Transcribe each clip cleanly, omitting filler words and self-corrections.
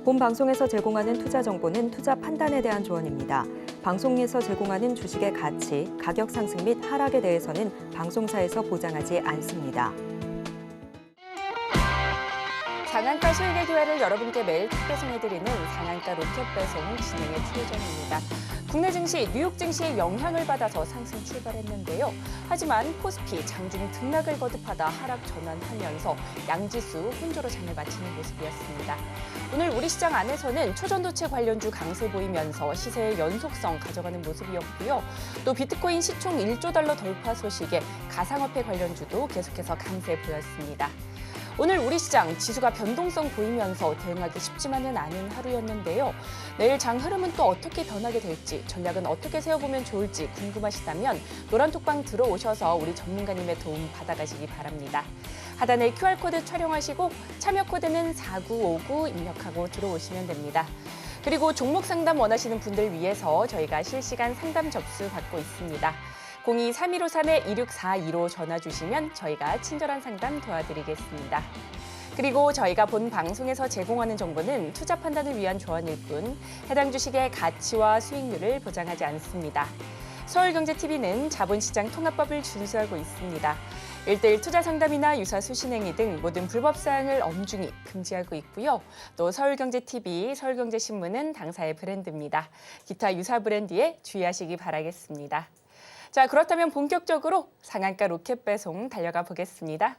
본 방송에서 제공하는 투자 정보는 투자 판단에 대한 조언입니다. 방송에서 제공하는 주식의 가치, 가격 상승 및 하락에 대해서는 방송사에서 보장하지 않습니다. 상한가 수익의 기회를 여러분께 매일 특배송해드리는 상한가 로켓 배송 진행의 최혜정입니다. 국내 증시, 뉴욕 증시의 영향을 받아서 상승 출발했는데요. 하지만 코스피, 장중 등락을 거듭하다 하락 전환하면서 양지수 혼조로 장을 마치는 모습이었습니다. 오늘 우리 시장 안에서는 초전도체 관련주 강세 보이면서 시세의 연속성 가져가는 모습이었고요. 또 비트코인 시총 1조 달러 돌파 소식에 가상화폐 관련주도 계속해서 강세 보였습니다. 오늘 우리 시장 지수가 변동성 보이면서 대응하기 쉽지만은 않은 하루였는데요. 내일 장 흐름은 또 어떻게 변하게 될지, 전략은 어떻게 세워보면 좋을지 궁금하시다면 노란톡방 들어오셔서 우리 전문가님의 도움 받아가시기 바랍니다. 하단에 QR코드 촬영하시고 참여 코드는 4959 입력하고 들어오시면 됩니다. 그리고 종목 상담 원하시는 분들 위해서 저희가 실시간 상담 접수 받고 있습니다. 02-3153-2642로 전화 주시면 저희가 친절한 상담 도와드리겠습니다. 그리고 저희가 본 방송에서 제공하는 정보는 투자 판단을 위한 조언일 뿐 해당 주식의 가치와 수익률을 보장하지 않습니다. 서울경제TV는 자본시장 통합법을 준수하고 있습니다. 1:1 투자 상담이나 유사 수신행위 등 모든 불법 사항을 엄중히 금지하고 있고요. 또 서울경제TV, 서울경제신문은 당사의 브랜드입니다. 기타 유사 브랜드에 주의하시기 바라겠습니다. 자, 그렇다면 본격적으로 상한가 로켓 배송 달려가 보겠습니다.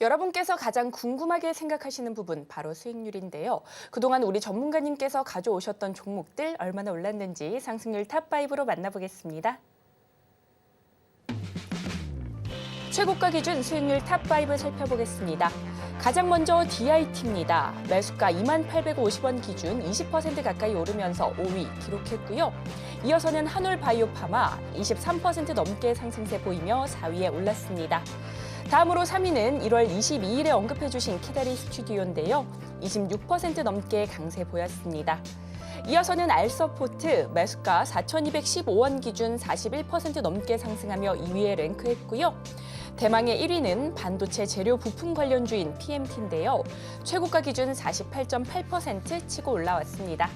여러분께서 가장 궁금하게 생각하시는 부분 바로 수익률인데요. 그동안 우리 전문가님께서 가져오셨던 종목들 얼마나 올랐는지 상승률 탑5로 만나보겠습니다. 최고가 기준 수익률 탑5 살펴보겠습니다. 가장 먼저 DIT입니다. 매수가 2850원 기준 20% 가까이 오르면서 5위 기록했고요. 이어서는 한올바이오파마 23% 넘게 상승세 보이며 4위에 올랐습니다. 다음으로 3위는 1월 22일에 언급해 주신 키다리 스튜디오인데요. 26% 넘게 강세 보였습니다. 이어서는 알서포트 매수가 4,215원 기준 41% 넘게 상승하며 2위에 랭크했고요. 대망의 1위는 반도체 재료 부품 관련주인 PMT인데요. 최고가 기준 48.8% 치고 올라왔습니다.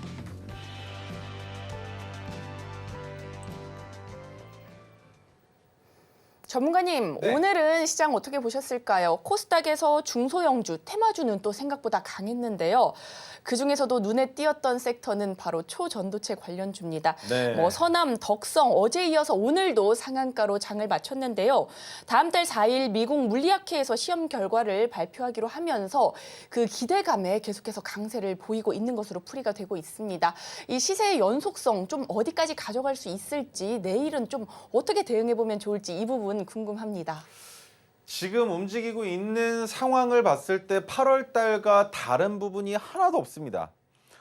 전문가님, 네. 오늘은 시장 어떻게 보셨을까요? 코스닥에서 중소형주, 테마주는 또 생각보다 강했는데요. 그중에서도 눈에 띄었던 섹터는 바로 초전도체 관련주입니다. 네. 서남, 덕성, 어제 이어서 오늘도 상한가로 장을 마쳤는데요. 다음 달 4일 미국 물리학회에서 시험 결과를 발표하기로 하면서 그 기대감에 계속해서 강세를 보이고 있는 것으로 풀이가 되고 있습니다. 이 시세의 연속성 좀 어디까지 가져갈 수 있을지, 내일은 좀 어떻게 대응해보면 좋을지 이 부분 궁금합니다. 지금 움직이고 있는 상황을 봤을 때 8월 달과 다른 부분이 하나도 없습니다.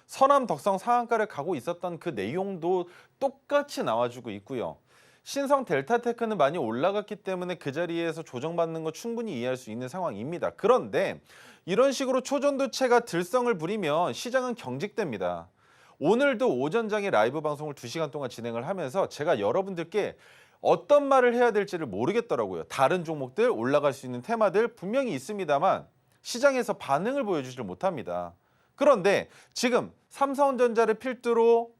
서남 덕성 상한가를 가고 있었던 그 내용도 똑같이 나와주고 있고요. 신성 델타테크는 많이 올라갔기 때문에 그 자리에서 조정받는 거 충분히 이해할 수 있는 상황입니다. 그런데 이런 식으로 초전도체가 들성을 부리면 시장은 경직됩니다. 오늘도 오전장에 라이브 방송을 2시간 동안 진행을 하면서 제가 여러분들께 어떤 말을 해야 될지를 모르겠더라고요. 다른 종목들, 올라갈 수 있는 테마들 분명히 있습니다만 시장에서 반응을 보여주질 못합니다. 그런데 지금 삼성전자를 필두로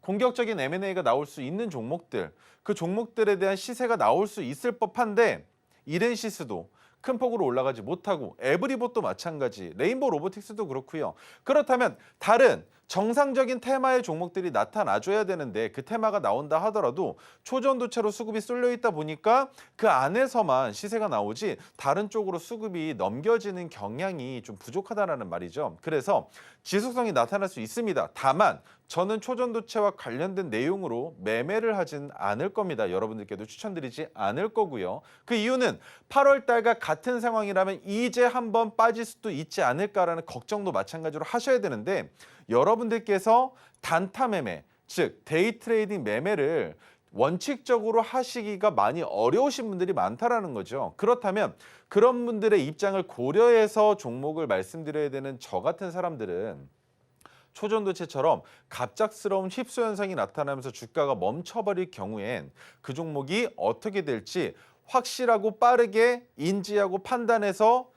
공격적인 M&A가 나올 수 있는 종목들, 그 종목들에 대한 시세가 나올 수 있을 법한데 이렌시스도 큰 폭으로 올라가지 못하고 에브리봇도 마찬가지, 레인보우 로보틱스도 그렇고요. 그렇다면 다른 정상적인 테마의 종목들이 나타나줘야 되는데 그 테마가 나온다 하더라도 초전도체로 수급이 쏠려 있다 보니까 그 안에서만 시세가 나오지 다른 쪽으로 수급이 넘겨지는 경향이 좀 부족하다는 말이죠. 그래서 지속성이 나타날 수 있습니다. 다만 저는 초전도체와 관련된 내용으로 매매를 하진 않을 겁니다. 여러분들께도 추천드리지 않을 거고요. 그 이유는 8월 달과 같은 상황이라면 이제 한번 빠질 수도 있지 않을까라는 걱정도 마찬가지로 하셔야 되는데 여러분들께서 단타 매매, 즉 데이 트레이딩 매매를 원칙적으로 하시기가 많이 어려우신 분들이 많다라는 거죠. 그렇다면 그런 분들의 입장을 고려해서 종목을 말씀드려야 되는 저 같은 사람들은 초전도체처럼 갑작스러운 휩소 현상이 나타나면서 주가가 멈춰버릴 경우엔 그 종목이 어떻게 될지 확실하고 빠르게 인지하고 판단해서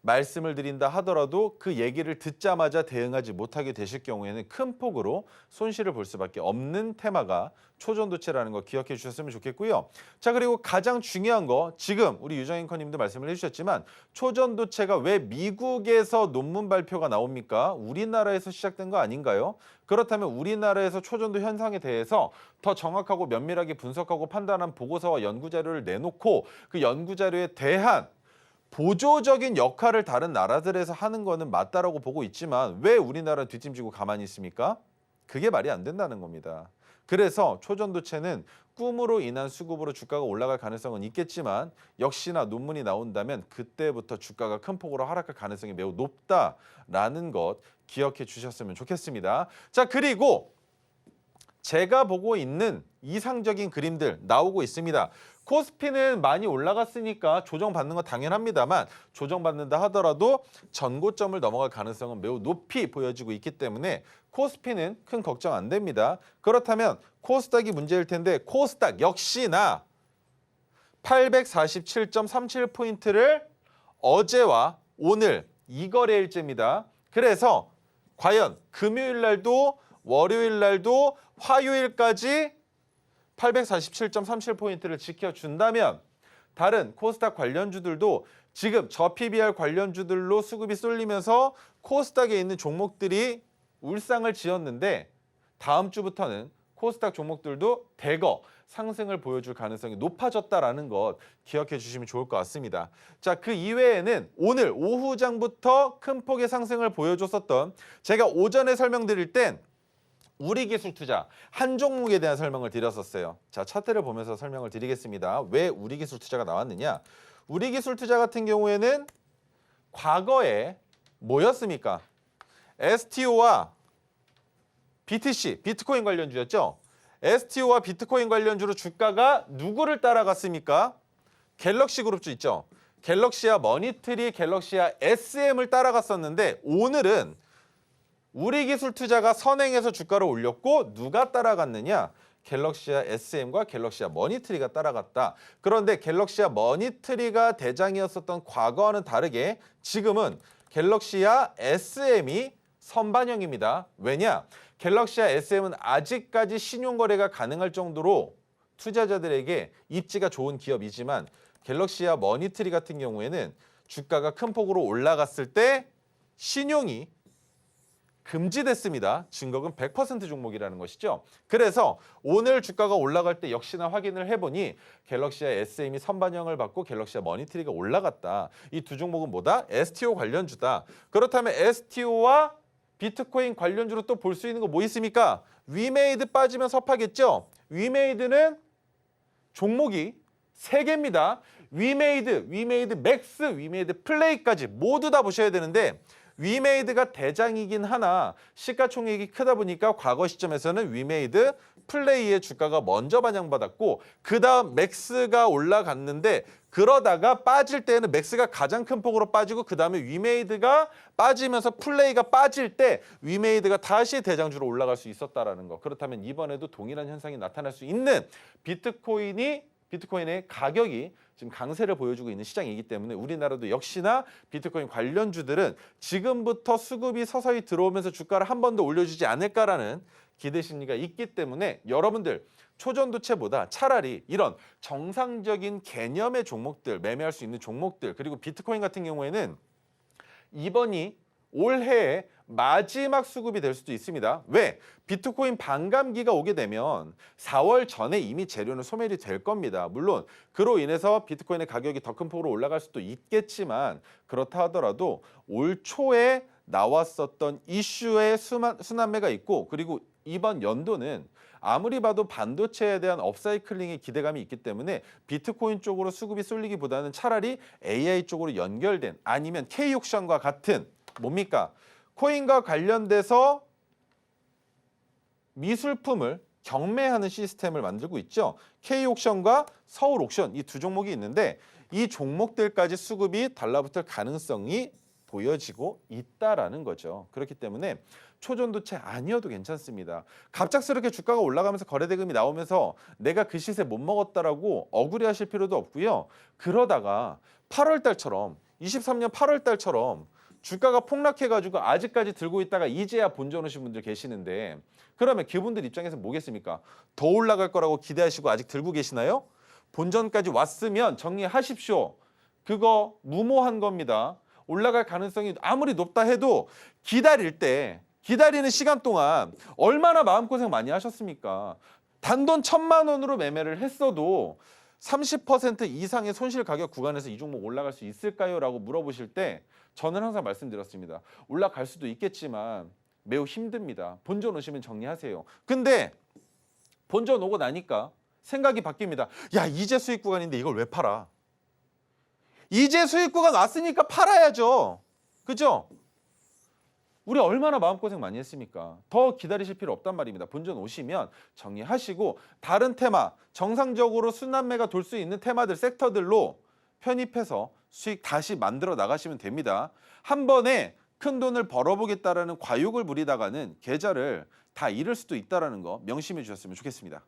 말씀을 드린다 하더라도 그 얘기를 듣자마자 대응하지 못하게 되실 경우에는 큰 폭으로 손실을 볼 수밖에 없는 테마가 초전도체라는 거 기억해 주셨으면 좋겠고요. 자, 그리고 가장 중요한 거 지금 우리 유정앵커님도 말씀을 해주셨지만 초전도체가 왜 미국에서 논문 발표가 나옵니까? 우리나라에서 시작된 거 아닌가요? 그렇다면 우리나라에서 초전도 현상에 대해서 더 정확하고 면밀하게 분석하고 판단한 보고서와 연구자료를 내놓고 그 연구자료에 대한 보조적인 역할을 다른 나라들에서 하는 거는 맞다라고 보고 있지만 왜 우리나라 뒷짐지고 가만히 있습니까? 그게 말이 안 된다는 겁니다. 그래서 초전도체는 꿈으로 인한 수급으로 주가가 올라갈 가능성은 있겠지만 역시나 논문이 나온다면 그때부터 주가가 큰 폭으로 하락할 가능성이 매우 높다라는 것 기억해 주셨으면 좋겠습니다. 자, 그리고 제가 보고 있는 이상적인 그림들 나오고 있습니다. 코스피는 많이 올라갔으니까 조정받는 건 당연합니다만 조정받는다 하더라도 전고점을 넘어갈 가능성은 매우 높이 보여지고 있기 때문에 코스피는 큰 걱정 안 됩니다. 그렇다면 코스닥이 문제일 텐데 코스닥 역시나 847.37포인트를 어제와 오늘 이 거래일째입니다. 그래서 과연 금요일 날도 월요일 날도 화요일까지 847.37포인트를 지켜준다면 다른 코스닥 관련주들도 지금 저PBR 관련주들로 수급이 쏠리면서 코스닥에 있는 종목들이 울상을 지었는데 다음 주부터는 코스닥 종목들도 대거 상승을 보여줄 가능성이 높아졌다라는 것 기억해 주시면 좋을 것 같습니다. 자, 그 이외에는 오늘 오후장부터 큰 폭의 상승을 보여줬었던 제가 오전에 설명드릴 땐 우리기술투자 한 종목에 대한 설명을 드렸었어요. 자, 차트를 보면서 설명을 드리겠습니다. 왜 우리기술투자가 나왔느냐? 우리기술투자 같은 경우에는 과거에 뭐였습니까? STO와 BTC, 비트코인 관련주였죠. STO와 비트코인 관련주로 주가가 누구를 따라갔습니까? 갤럭시 그룹주 있죠. 갤럭시와 머니트리, 갤럭시와 SM을 따라갔었는데 오늘은 우리기술투자가 선행해서 주가를 올렸고 누가 따라갔느냐? 갤럭시와 SM과 갤럭시와 머니트리가 따라갔다. 그런데 갤럭시와 머니트리가 대장이었었던 과거와는 다르게 지금은 갤럭시와 SM이 선반영입니다. 왜냐? 갤럭시와 SM은 아직까지 신용거래가 가능할 정도로 투자자들에게 입지가 좋은 기업이지만 갤럭시와 머니트리 같은 경우에는 주가가 큰 폭으로 올라갔을 때 신용이 금지됐습니다. 증거금 100% 종목이라는 것이죠. 그래서 오늘 주가가 올라갈 때 역시나 확인을 해보니 갤럭시와 SM이 선반영을 받고 갤럭시와 머니트리가 올라갔다. 이 두 종목은 뭐다? STO 관련주다. 그렇다면 STO와 비트코인 관련주로 또 볼 수 있는 거 뭐 있습니까? 위메이드 빠지면 섭하겠죠? 위메이드는 종목이 3개입니다. 위메이드 맥스, 위메이드 플레이까지 모두 다 보셔야 되는데 위메이드가 대장이긴 하나 시가총액이 크다 보니까 과거 시점에서는 위메이드 플레이의 주가가 먼저 반영받았고 그 다음 맥스가 올라갔는데 그러다가 빠질 때는 맥스가 가장 큰 폭으로 빠지고 그 다음에 위메이드가 빠지면서 플레이가 빠질 때 위메이드가 다시 대장주로 올라갈 수 있었다라는 거. 그렇다면 이번에도 동일한 현상이 나타날 수 있는 비트코인의 가격이 지금 강세를 보여주고 있는 시장이기 때문에 우리나라도 역시나 비트코인 관련주들은 지금부터 수급이 서서히 들어오면서 주가를 한 번 더 올려주지 않을까라는 기대 심리가 있기 때문에 여러분들 초전도체보다 차라리 이런 정상적인 개념의 종목들, 매매할 수 있는 종목들 그리고 비트코인 같은 경우에는 이번이 올해의 마지막 수급이 될 수도 있습니다. 왜? 비트코인 반감기가 오게 되면 4월 전에 이미 재료는 소멸이 될 겁니다. 물론 그로 인해서 비트코인의 가격이 더 큰 폭으로 올라갈 수도 있겠지만 그렇다 하더라도 올 초에 나왔었던 이슈의 순환매가 있고 그리고 이번 연도는 아무리 봐도 반도체에 대한 업사이클링의 기대감이 있기 때문에 비트코인 쪽으로 수급이 쏠리기보다는 차라리 AI 쪽으로 연결된 아니면 K옥션과 같은 뭡니까? 코인과 관련돼서 미술품을 경매하는 시스템을 만들고 있죠. K옥션과 서울옥션 이 두 종목이 있는데 이 종목들까지 수급이 달라붙을 가능성이 보여지고 있다라는 거죠. 그렇기 때문에 초전도체 아니어도 괜찮습니다. 갑작스럽게 주가가 올라가면서 거래대금이 나오면서 내가 그 시세 못 먹었다라고 억울해하실 필요도 없고요. 그러다가 8월 달처럼 23년 8월 달처럼 주가가 폭락해가지고 아직까지 들고 있다가 이제야 본전 오신 분들 계시는데 그러면 그분들 입장에서 뭐겠습니까? 더 올라갈 거라고 기대하시고 아직 들고 계시나요? 본전까지 왔으면 정리하십시오. 그거 무모한 겁니다. 올라갈 가능성이 아무리 높다 해도 기다리는 시간 동안 얼마나 마음고생 많이 하셨습니까? 단돈 1,000만 원으로 매매를 했어도 30% 이상의 손실 가격 구간에서 이 종목 올라갈 수 있을까요? 라고 물어보실 때 저는 항상 말씀드렸습니다. 올라갈 수도 있겠지만 매우 힘듭니다. 본전 오시면 정리하세요. 근데 본전 오고 나니까 생각이 바뀝니다. 야, 이제 수익 구간인데 이걸 왜 팔아? 이제 수익 구간 왔으니까 팔아야죠. 그죠? 우리 얼마나 마음고생 많이 했습니까? 더 기다리실 필요 없단 말입니다. 본전 오시면 정리하시고 다른 테마, 정상적으로 순환매가 돌 수 있는 테마들, 섹터들로 편입해서 수익 다시 만들어 나가시면 됩니다. 한 번에 큰 돈을 벌어보겠다라는 과욕을 부리다가는 계좌를 다 잃을 수도 있다는 거 명심해 주셨으면 좋겠습니다.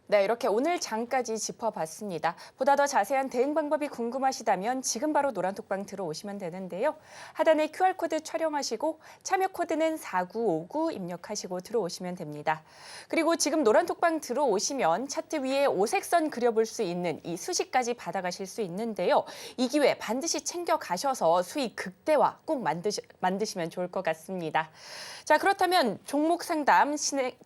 네, 이렇게 오늘 장까지 짚어봤습니다. 보다 더 자세한 대응 방법이 궁금하시다면 지금 바로 노란톡방 들어오시면 되는데요. 하단에 QR코드 촬영하시고 참여 코드는 4959 입력하시고 들어오시면 됩니다. 그리고 지금 노란톡방 들어오시면 차트 위에 오색선 그려볼 수 있는 이 수식까지 받아가실 수 있는데요. 이 기회 반드시 챙겨가셔서 수익 극대화 꼭 만드시면 좋을 것 같습니다. 자, 그렇다면 종목 상담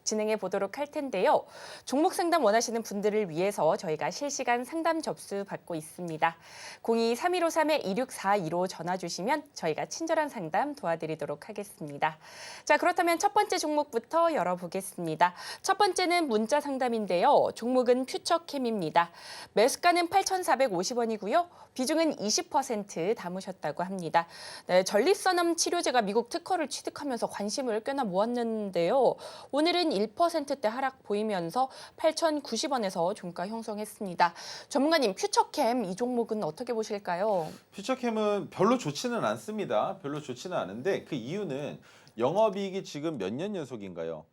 진행해 보도록 할 텐데요. 종목 상담 원하시는 분들을 위해서 저희가 실시간 상담 접수 받고 있습니다. 02-3153-2642로 전화 주시면 저희가 친절한 상담 도와드리도록 하겠습니다. 자, 그렇다면 첫 번째 종목부터 열어보겠습니다. 첫 번째는 문자 상담인데요. 종목은 퓨처캠입니다. 매수가는 8,450원이고요. 비중은 20% 담으셨다고 합니다. 네, 전립선암 치료제가 미국 특허를 취득하면서 관심을 꽤나 모았는데요. 오늘은 1%대 하락 보이면서 8,090원에서 종가 형성했습니다. 전문가님, 퓨처캠 이 종목은 어떻게 보실까요? 퓨처캠은 별로 좋지는 않습니다. 별로 좋지는 않은데 그 이유는 영업이익이 지금 몇 년 연속인가요?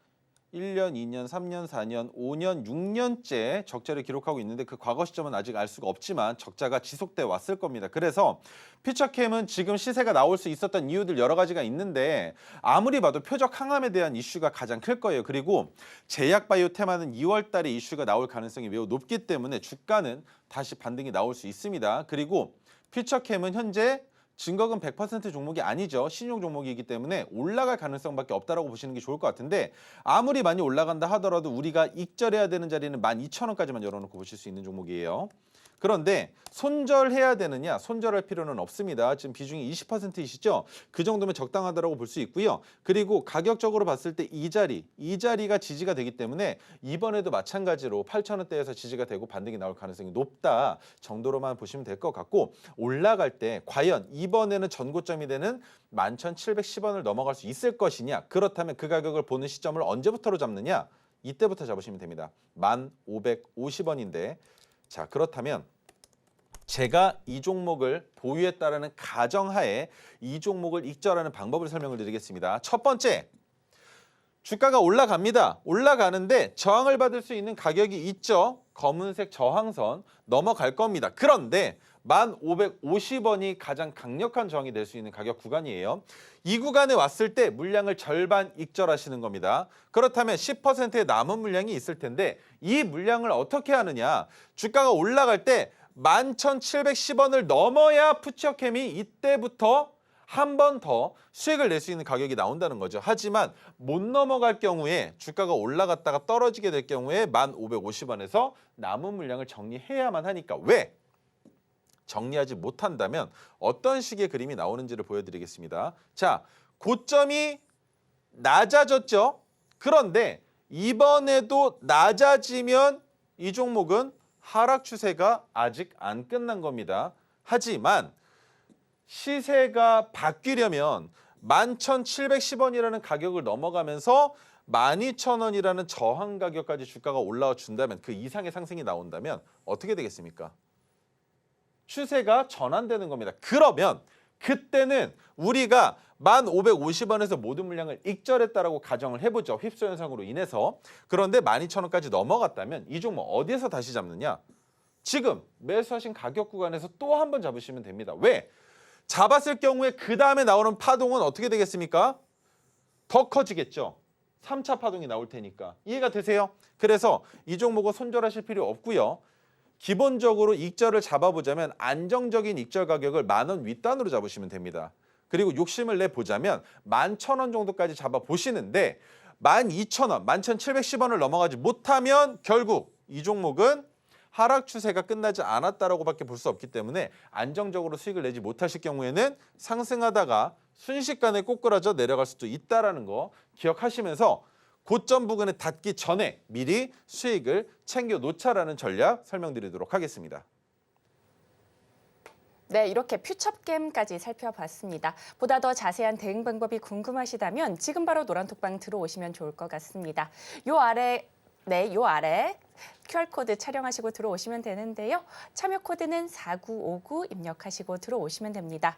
1년, 2년, 3년, 4년, 5년, 6년째 적자를 기록하고 있는데 그 과거 시점은 아직 알 수가 없지만 적자가 지속돼 왔을 겁니다. 그래서 퓨처캠은 지금 시세가 나올 수 있었던 이유들 여러 가지가 있는데 아무리 봐도 표적 항암에 대한 이슈가 가장 클 거예요. 그리고 제약바이오 테마는 2월 달에 이슈가 나올 가능성이 매우 높기 때문에 주가는 다시 반등이 나올 수 있습니다. 그리고 퓨처캠은 현재 증거금 100% 종목이 아니죠. 신용 종목이기 때문에 올라갈 가능성밖에 없다라고 보시는 게 좋을 것 같은데 아무리 많이 올라간다 하더라도 우리가 익절해야 되는 자리는 12,000원까지만 열어놓고 보실 수 있는 종목이에요. 그런데 손절해야 되느냐? 손절할 필요는 없습니다. 지금 비중이 20%이시죠? 그 정도면 적당하다고 볼 수 있고요. 그리고 가격적으로 봤을 때 이 자리가 지지가 되기 때문에 이번에도 마찬가지로 8,000원대에서 지지가 되고 반등이 나올 가능성이 높다 정도로만 보시면 될 것 같고 올라갈 때 과연 이번에는 전고점이 되는 11,710원을 넘어갈 수 있을 것이냐? 그렇다면 그 가격을 보는 시점을 언제부터로 잡느냐? 이때부터 잡으시면 됩니다. 1,550원인데 자, 그렇다면 제가 이 종목을 보유했다라는 가정하에 이 종목을 익절하는 방법을 설명을 드리겠습니다. 첫 번째, 주가가 올라갑니다. 올라가는데 저항을 받을 수 있는 가격이 있죠. 검은색 저항선 넘어갈 겁니다. 그런데 1,550원이 가장 강력한 저항이 될 수 있는 가격 구간이에요. 이 구간에 왔을 때 물량을 절반 익절하시는 겁니다. 그렇다면 10%의 남은 물량이 있을 텐데 이 물량을 어떻게 하느냐. 주가가 올라갈 때 11,710원을 넘어야 퓨처캠이 이때부터 한 번 더 수익을 낼 수 있는 가격이 나온다는 거죠. 하지만 못 넘어갈 경우에 주가가 올라갔다가 떨어지게 될 경우에 1,550원에서 남은 물량을 정리해야만 하니까 왜? 정리하지 못한다면 어떤 식의 그림이 나오는지를 보여드리겠습니다. 자, 고점이 낮아졌죠. 그런데 이번에도 낮아지면 이 종목은 하락 추세가 아직 안 끝난 겁니다. 하지만 시세가 바뀌려면 11,710원이라는 가격을 넘어가면서 12,000원이라는 저항 가격까지 주가가 올라와 준다면 그 이상의 상승이 나온다면 어떻게 되겠습니까? 추세가 전환되는 겁니다. 그러면 그때는 우리가 1,550원에서 모든 물량을 익절했다라고 가정을 해보죠. 휩쓸 현상으로 인해서. 그런데 12,000원까지 넘어갔다면 이 종목 어디에서 다시 잡느냐? 지금 매수하신 가격 구간에서 또 한 번 잡으시면 됩니다. 왜? 잡았을 경우에 그 다음에 나오는 파동은 어떻게 되겠습니까? 더 커지겠죠. 3차 파동이 나올 테니까. 이해가 되세요? 그래서 이 종목은 손절하실 필요 없고요. 기본적으로 익절을 잡아보자면 안정적인 익절 가격을 10,000원 윗단으로 잡으시면 됩니다. 그리고 욕심을 내보자면 11,000원 정도까지 잡아보시는데 12,000원, 11,710원을 넘어가지 못하면 결국 이 종목은 하락 추세가 끝나지 않았다라고밖에 볼 수 없기 때문에 안정적으로 수익을 내지 못하실 경우에는 상승하다가 순식간에 꼬꾸라져 내려갈 수도 있다라는 거 기억하시면서 고점 부근에 닿기 전에 미리 수익을 챙겨 놓자라는 전략 설명드리도록 하겠습니다. 네, 이렇게 퓨처게임까지 살펴봤습니다. 보다 더 자세한 대응 방법이 궁금하시다면 지금 바로 노란톡방 들어오시면 좋을 것 같습니다. 요 아래 QR코드 촬영하시고 들어오시면 되는데요. 참여 코드는 4959 입력하시고 들어오시면 됩니다.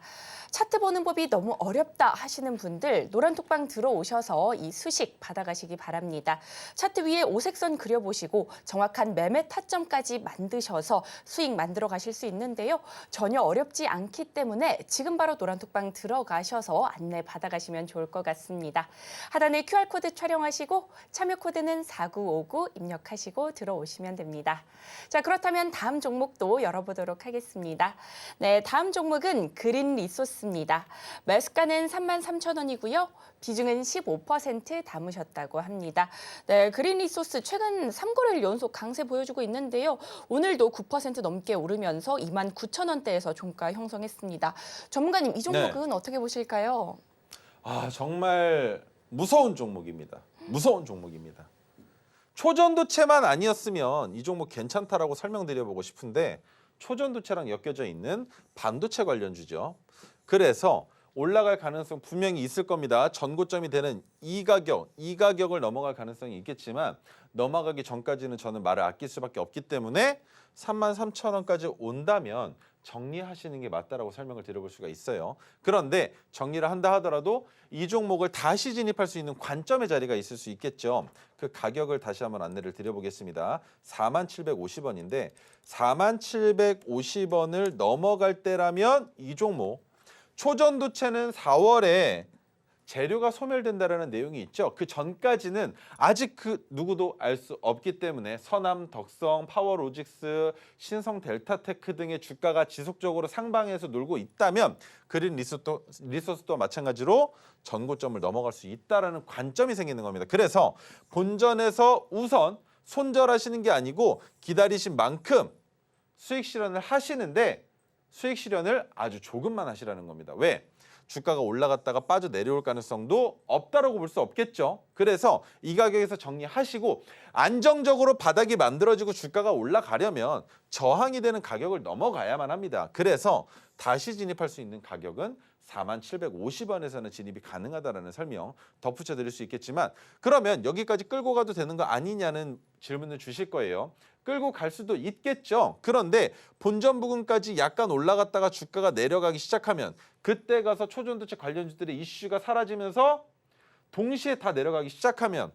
차트 보는 법이 너무 어렵다 하시는 분들 노란톡방 들어오셔서 이 수식 받아가시기 바랍니다. 차트 위에 오색선 그려보시고 정확한 매매 타점까지 만드셔서 수익 만들어 가실 수 있는데요. 전혀 어렵지 않기 때문에 지금 바로 노란톡방 들어가셔서 안내 받아가시면 좋을 것 같습니다. 하단에 QR코드 촬영하시고 참여 코드는 4959 입력하시고 들어오시면 됩니다. 자, 그렇다면 다음 종목도 열어보도록 하겠습니다. 네, 다음 종목은 그린 리소스입니다. 매수가는 33,000원이고요. 비중은 15% 담으셨다고 합니다. 네, 그린 리소스 최근 3거래일 연속 강세 보여주고 있는데요. 오늘도 9% 넘게 오르면서 29,000원대에서 종가 형성했습니다. 전문가님, 이 종목은 어떻게 보실까요? 정말 무서운 종목입니다. 무서운 종목입니다. 초전도체만 아니었으면 이 종목 괜찮다라고 설명드려보고 싶은데 초전도체랑 엮여져 있는 반도체 관련주죠. 그래서 올라갈 가능성 분명히 있을 겁니다. 전고점이 되는 이 가격을 넘어갈 가능성이 있겠지만 넘어가기 전까지는 저는 말을 아낄 수밖에 없기 때문에 33,000원까지 온다면 정리하시는 게 맞다라고 설명을 드려볼 수가 있어요. 그런데 정리를 한다 하더라도 이 종목을 다시 진입할 수 있는 관점의 자리가 있을 수 있겠죠. 그 가격을 다시 한번 안내를 드려보겠습니다. 41,750원인데 41,750원을 넘어갈 때라면 이 종목 초전도체는 4월에 재료가 소멸된다라는 내용이 있죠. 그 전까지는 아직 그 누구도 알 수 없기 때문에 서남, 덕성, 파워로직스, 신성 델타테크 등의 주가가 지속적으로 상방에서 놀고 있다면 그린 리소스도 마찬가지로 전고점을 넘어갈 수 있다라는 관점이 생기는 겁니다. 그래서 본전에서 우선 손절하시는 게 아니고 기다리신 만큼 수익 실현을 하시는데 수익 실현을 아주 조금만 하시라는 겁니다. 왜? 주가가 올라갔다가 빠져 내려올 가능성도 없다라고 볼 수 없겠죠. 그래서 이 가격에서 정리하시고 안정적으로 바닥이 만들어지고 주가가 올라가려면 저항이 되는 가격을 넘어가야만 합니다. 그래서 다시 진입할 수 있는 가격은 41,750원에서는 진입이 가능하다라는 설명 덧붙여 드릴 수 있겠지만 그러면 여기까지 끌고 가도 되는 거 아니냐는 질문을 주실 거예요. 끌고 갈 수도 있겠죠. 그런데 본전 부근까지 약간 올라갔다가 주가가 내려가기 시작하면 그때 가서 초전도체 관련주들의 이슈가 사라지면서 동시에 다 내려가기 시작하면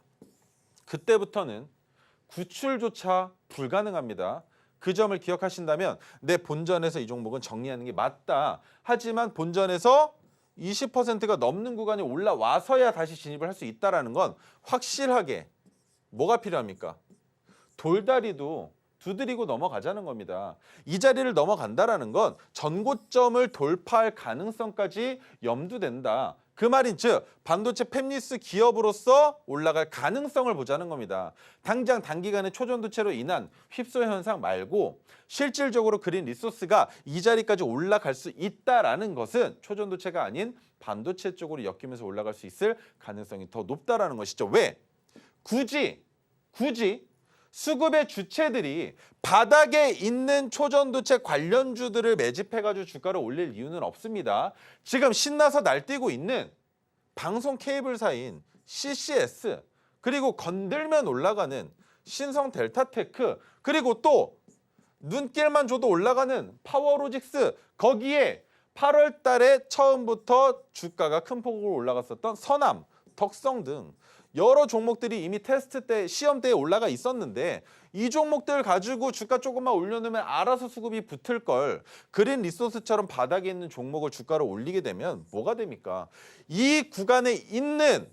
그때부터는 구출조차 불가능합니다. 그 점을 기억하신다면 내 본전에서 이 종목은 정리하는 게 맞다. 하지만 본전에서 20%가 넘는 구간이 올라와서야 다시 진입을 할 수 있다는 건 확실하게 뭐가 필요합니까? 돌다리도 두드리고 넘어가자는 겁니다. 이 자리를 넘어간다라는 건 전고점을 돌파할 가능성까지 염두된다. 그 말인즉 반도체 팹리스 기업으로서 올라갈 가능성을 보자는 겁니다. 당장 단기간에 초전도체로 인한 휩소 현상 말고 실질적으로 그린 리소스가 이 자리까지 올라갈 수 있다라는 것은 초전도체가 아닌 반도체 쪽으로 엮이면서 올라갈 수 있을 가능성이 더 높다라는 것이죠. 왜? 굳이 수급의 주체들이 바닥에 있는 초전도체 관련주들을 매집해가지고 주가를 올릴 이유는 없습니다. 지금 신나서 날뛰고 있는 방송 케이블사인 CCS, 그리고 건들면 올라가는 신성 델타테크, 그리고 또 눈길만 줘도 올라가는 파워로직스, 거기에 8월 달에 처음부터 주가가 큰 폭으로 올라갔었던 선암, 덕성 등 여러 종목들이 이미 테스트 때, 시험 때에 올라가 있었는데 이 종목들 가지고 주가 조금만 올려놓으면 알아서 수급이 붙을 걸, 그린 리소스처럼 바닥에 있는 종목을 주가를 올리게 되면 뭐가 됩니까? 이 구간에 있는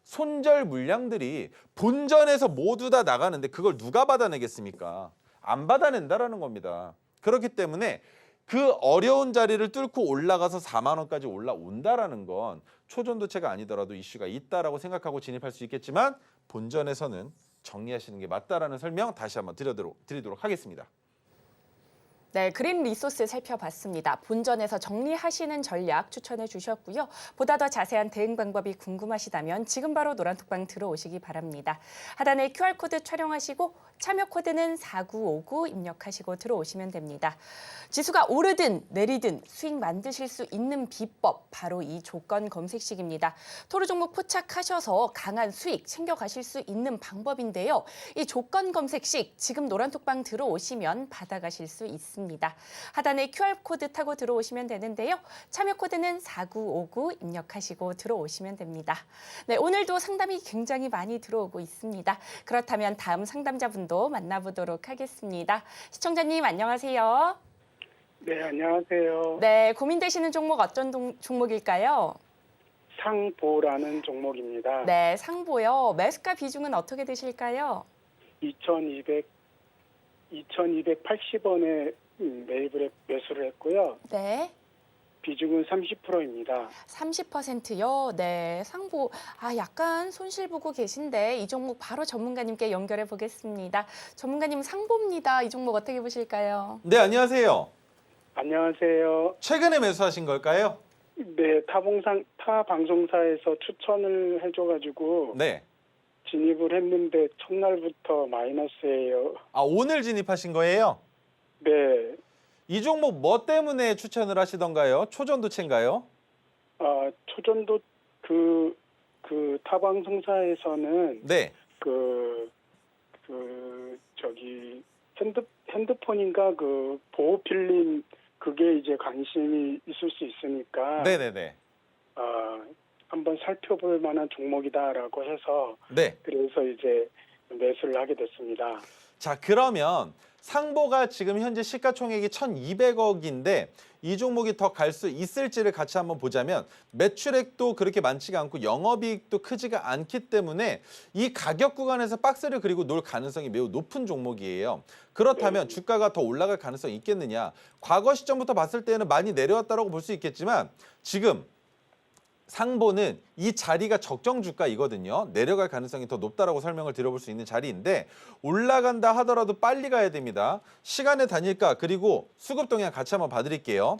손절 물량들이 본전에서 모두 다 나가는데 그걸 누가 받아내겠습니까? 안 받아낸다라는 겁니다. 그렇기 때문에 그 어려운 자리를 뚫고 올라가서 4만 원까지 올라온다라는 건 초전도체가 아니더라도 이슈가 있다라고 생각하고 진입할 수 있겠지만 본전에서는 정리하시는 게 맞다라는 설명 다시 한번 드리도록 하겠습니다. 네, 그린 리소스 살펴봤습니다. 본전에서 정리하시는 전략 추천해 주셨고요. 보다 더 자세한 대응 방법이 궁금하시다면 지금 바로 노란톡방 들어오시기 바랍니다. 하단에 QR코드 촬영하시고 참여 코드는 4959 입력하시고 들어오시면 됩니다. 지수가 오르든 내리든 수익 만드실 수 있는 비법, 바로 이 조건 검색식입니다. 토르 종목 포착하셔서 강한 수익 챙겨가실 수 있는 방법인데요. 이 조건 검색식 지금 노란톡방 들어오시면 받아가실 수 있습니다. 하단에 QR코드 타고 들어오시면 되는데요. 참여 코드는 4959 입력하시고 들어오시면 됩니다. 네, 오늘도 상담이 굉장히 많이 들어오고 있습니다. 그렇다면 다음 상담자분도 만나보도록 하겠습니다. 시청자님 안녕하세요. 네, 안녕하세요. 네, 고민되시는 종목 어떤 종목일까요? 상보라는 종목입니다. 네, 상보요. 매수가 비중은 어떻게 되실까요? 2,280원에 매수를 했고요. 네. 비중은 30%입니다. 30%요. 네, 상보. 약간 손실 보고 계신데 이 종목 바로 전문가님께 연결해 보겠습니다. 전문가님, 상보입니다. 이 종목 어떻게 보실까요? 네, 안녕하세요. 안녕하세요. 최근에 매수하신 걸까요? 네, 타 방송사에서 추천을 해줘가지고 네. 진입을 했는데 첫날부터 마이너스예요. 오늘 진입하신 거예요? 네, 이 종목 뭐 때문에 추천을 하시던가요? 초전도체인가요? 초전도 그 타방송사에서는 네. 핸드폰인가 보호 필름 그게 이제 관심이 있을 수 있으니까 네네네. 한번 살펴볼 만한 종목이다라고 해서 네. 그래서 이제 매수를 하게 됐습니다. 자, 그러면 상보가 지금 현재 시가총액이 1,200억인데 이 종목이 더 갈 수 있을지를 같이 한번 보자면 매출액도 그렇게 많지가 않고 영업이익도 크지가 않기 때문에 이 가격 구간에서 박스를 그리고 놓을 가능성이 매우 높은 종목이에요. 그렇다면 주가가 더 올라갈 가능성이 있겠느냐? 과거 시점부터 봤을 때는 많이 내려왔다고 볼 수 있겠지만 지금 상보는 이 자리가 적정 주가이거든요. 내려갈 가능성이 더 높다라고 설명을 드려볼 수 있는 자리인데 올라간다 하더라도 빨리 가야 됩니다. 시간의 단일가 그리고 수급 동향 같이 한번 봐드릴게요.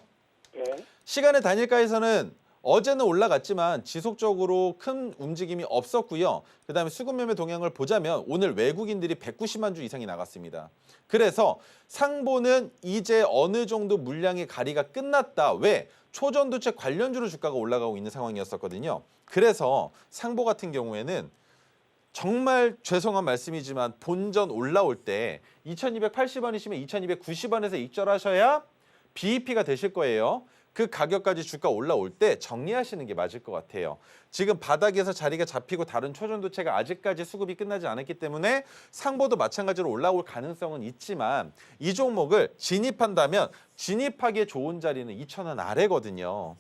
네. 시간의 단일가에서는 어제는 올라갔지만 지속적으로 큰 움직임이 없었고요. 그다음에 수급 매매 동향을 보자면 오늘 외국인들이 190만 주 이상이 나갔습니다. 그래서 상보는 이제 어느 정도 물량의 가리가 끝났다. 왜? 초전도체 관련주로 주가가 올라가고 있는 상황이었었거든요. 그래서 상보 같은 경우에는 정말 죄송한 말씀이지만 본전 올라올 때 2280원이시면 2290원에서 입절하셔야 BEP가 되실 거예요. 그 가격까지 주가 올라올 때 정리하시는 게 맞을 것 같아요. 지금 바닥에서 자리가 잡히고 다른 초전도체가 아직까지 수급이 끝나지 않았기 때문에 상보도 마찬가지로 올라올 가능성은 있지만 이 종목을 진입한다면 진입하기에 좋은 자리는 2,000원 아래거든요.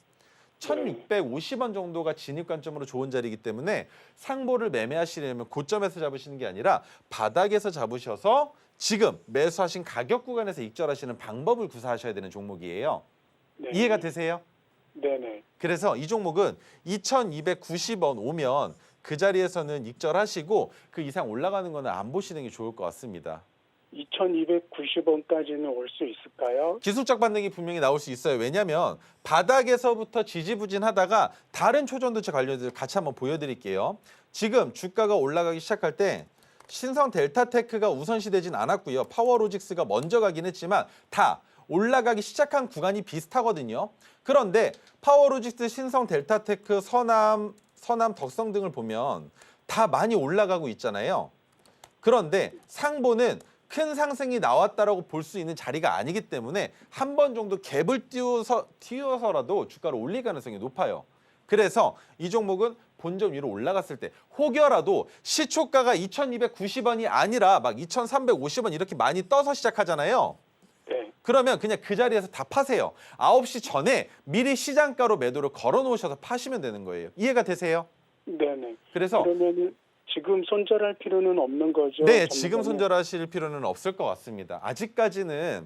1,650원 정도가 진입 관점으로 좋은 자리이기 때문에 상보를 매매하시려면 고점에서 잡으시는 게 아니라 바닥에서 잡으셔서 지금 매수하신 가격 구간에서 익절하시는 방법을 구사하셔야 되는 종목이에요. 네. 이해가 되세요? 네네. 그래서 이 종목은 2290원 오면 그 자리에서는 익절하시고 그 이상 올라가는 거는 안 보시는 게 좋을 것 같습니다. 2290원까지는 올 수 있을까요? 기술적 반등이 분명히 나올 수 있어요. 왜냐하면 바닥에서부터 지지부진하다가 다른 초전도체 관련해서 같이 한번 보여드릴게요. 지금 주가가 올라가기 시작할 때 신성 델타테크가 우선시되진 않았고요. 파워로직스가 먼저 가긴 했지만 다 올라가기 시작한 구간이 비슷하거든요. 그런데 파워로직스, 신성 델타테크, 서남 덕성 등을 보면 다 많이 올라가고 있잖아요. 그런데 상보는 큰 상승이 나왔다라고 볼 수 있는 자리가 아니기 때문에 한 번 정도 갭을 띄워서라도 주가를 올릴 가능성이 높아요. 그래서 이 종목은 본전 위로 올라갔을 때 혹여라도 시초가가 2290원이 아니라 막 2350원 이렇게 많이 떠서 시작하잖아요. 네. 그러면 그냥 그 자리에서 다 파세요. 9시 전에 미리 시장가로 매도를 걸어 놓으셔서 파시면 되는 거예요. 이해가 되세요? 네네. 그래서 그러면은 지금 손절할 필요는 없는 거죠? 네, 지금 전문가님? 손절하실 필요는 없을 것 같습니다. 아직까지는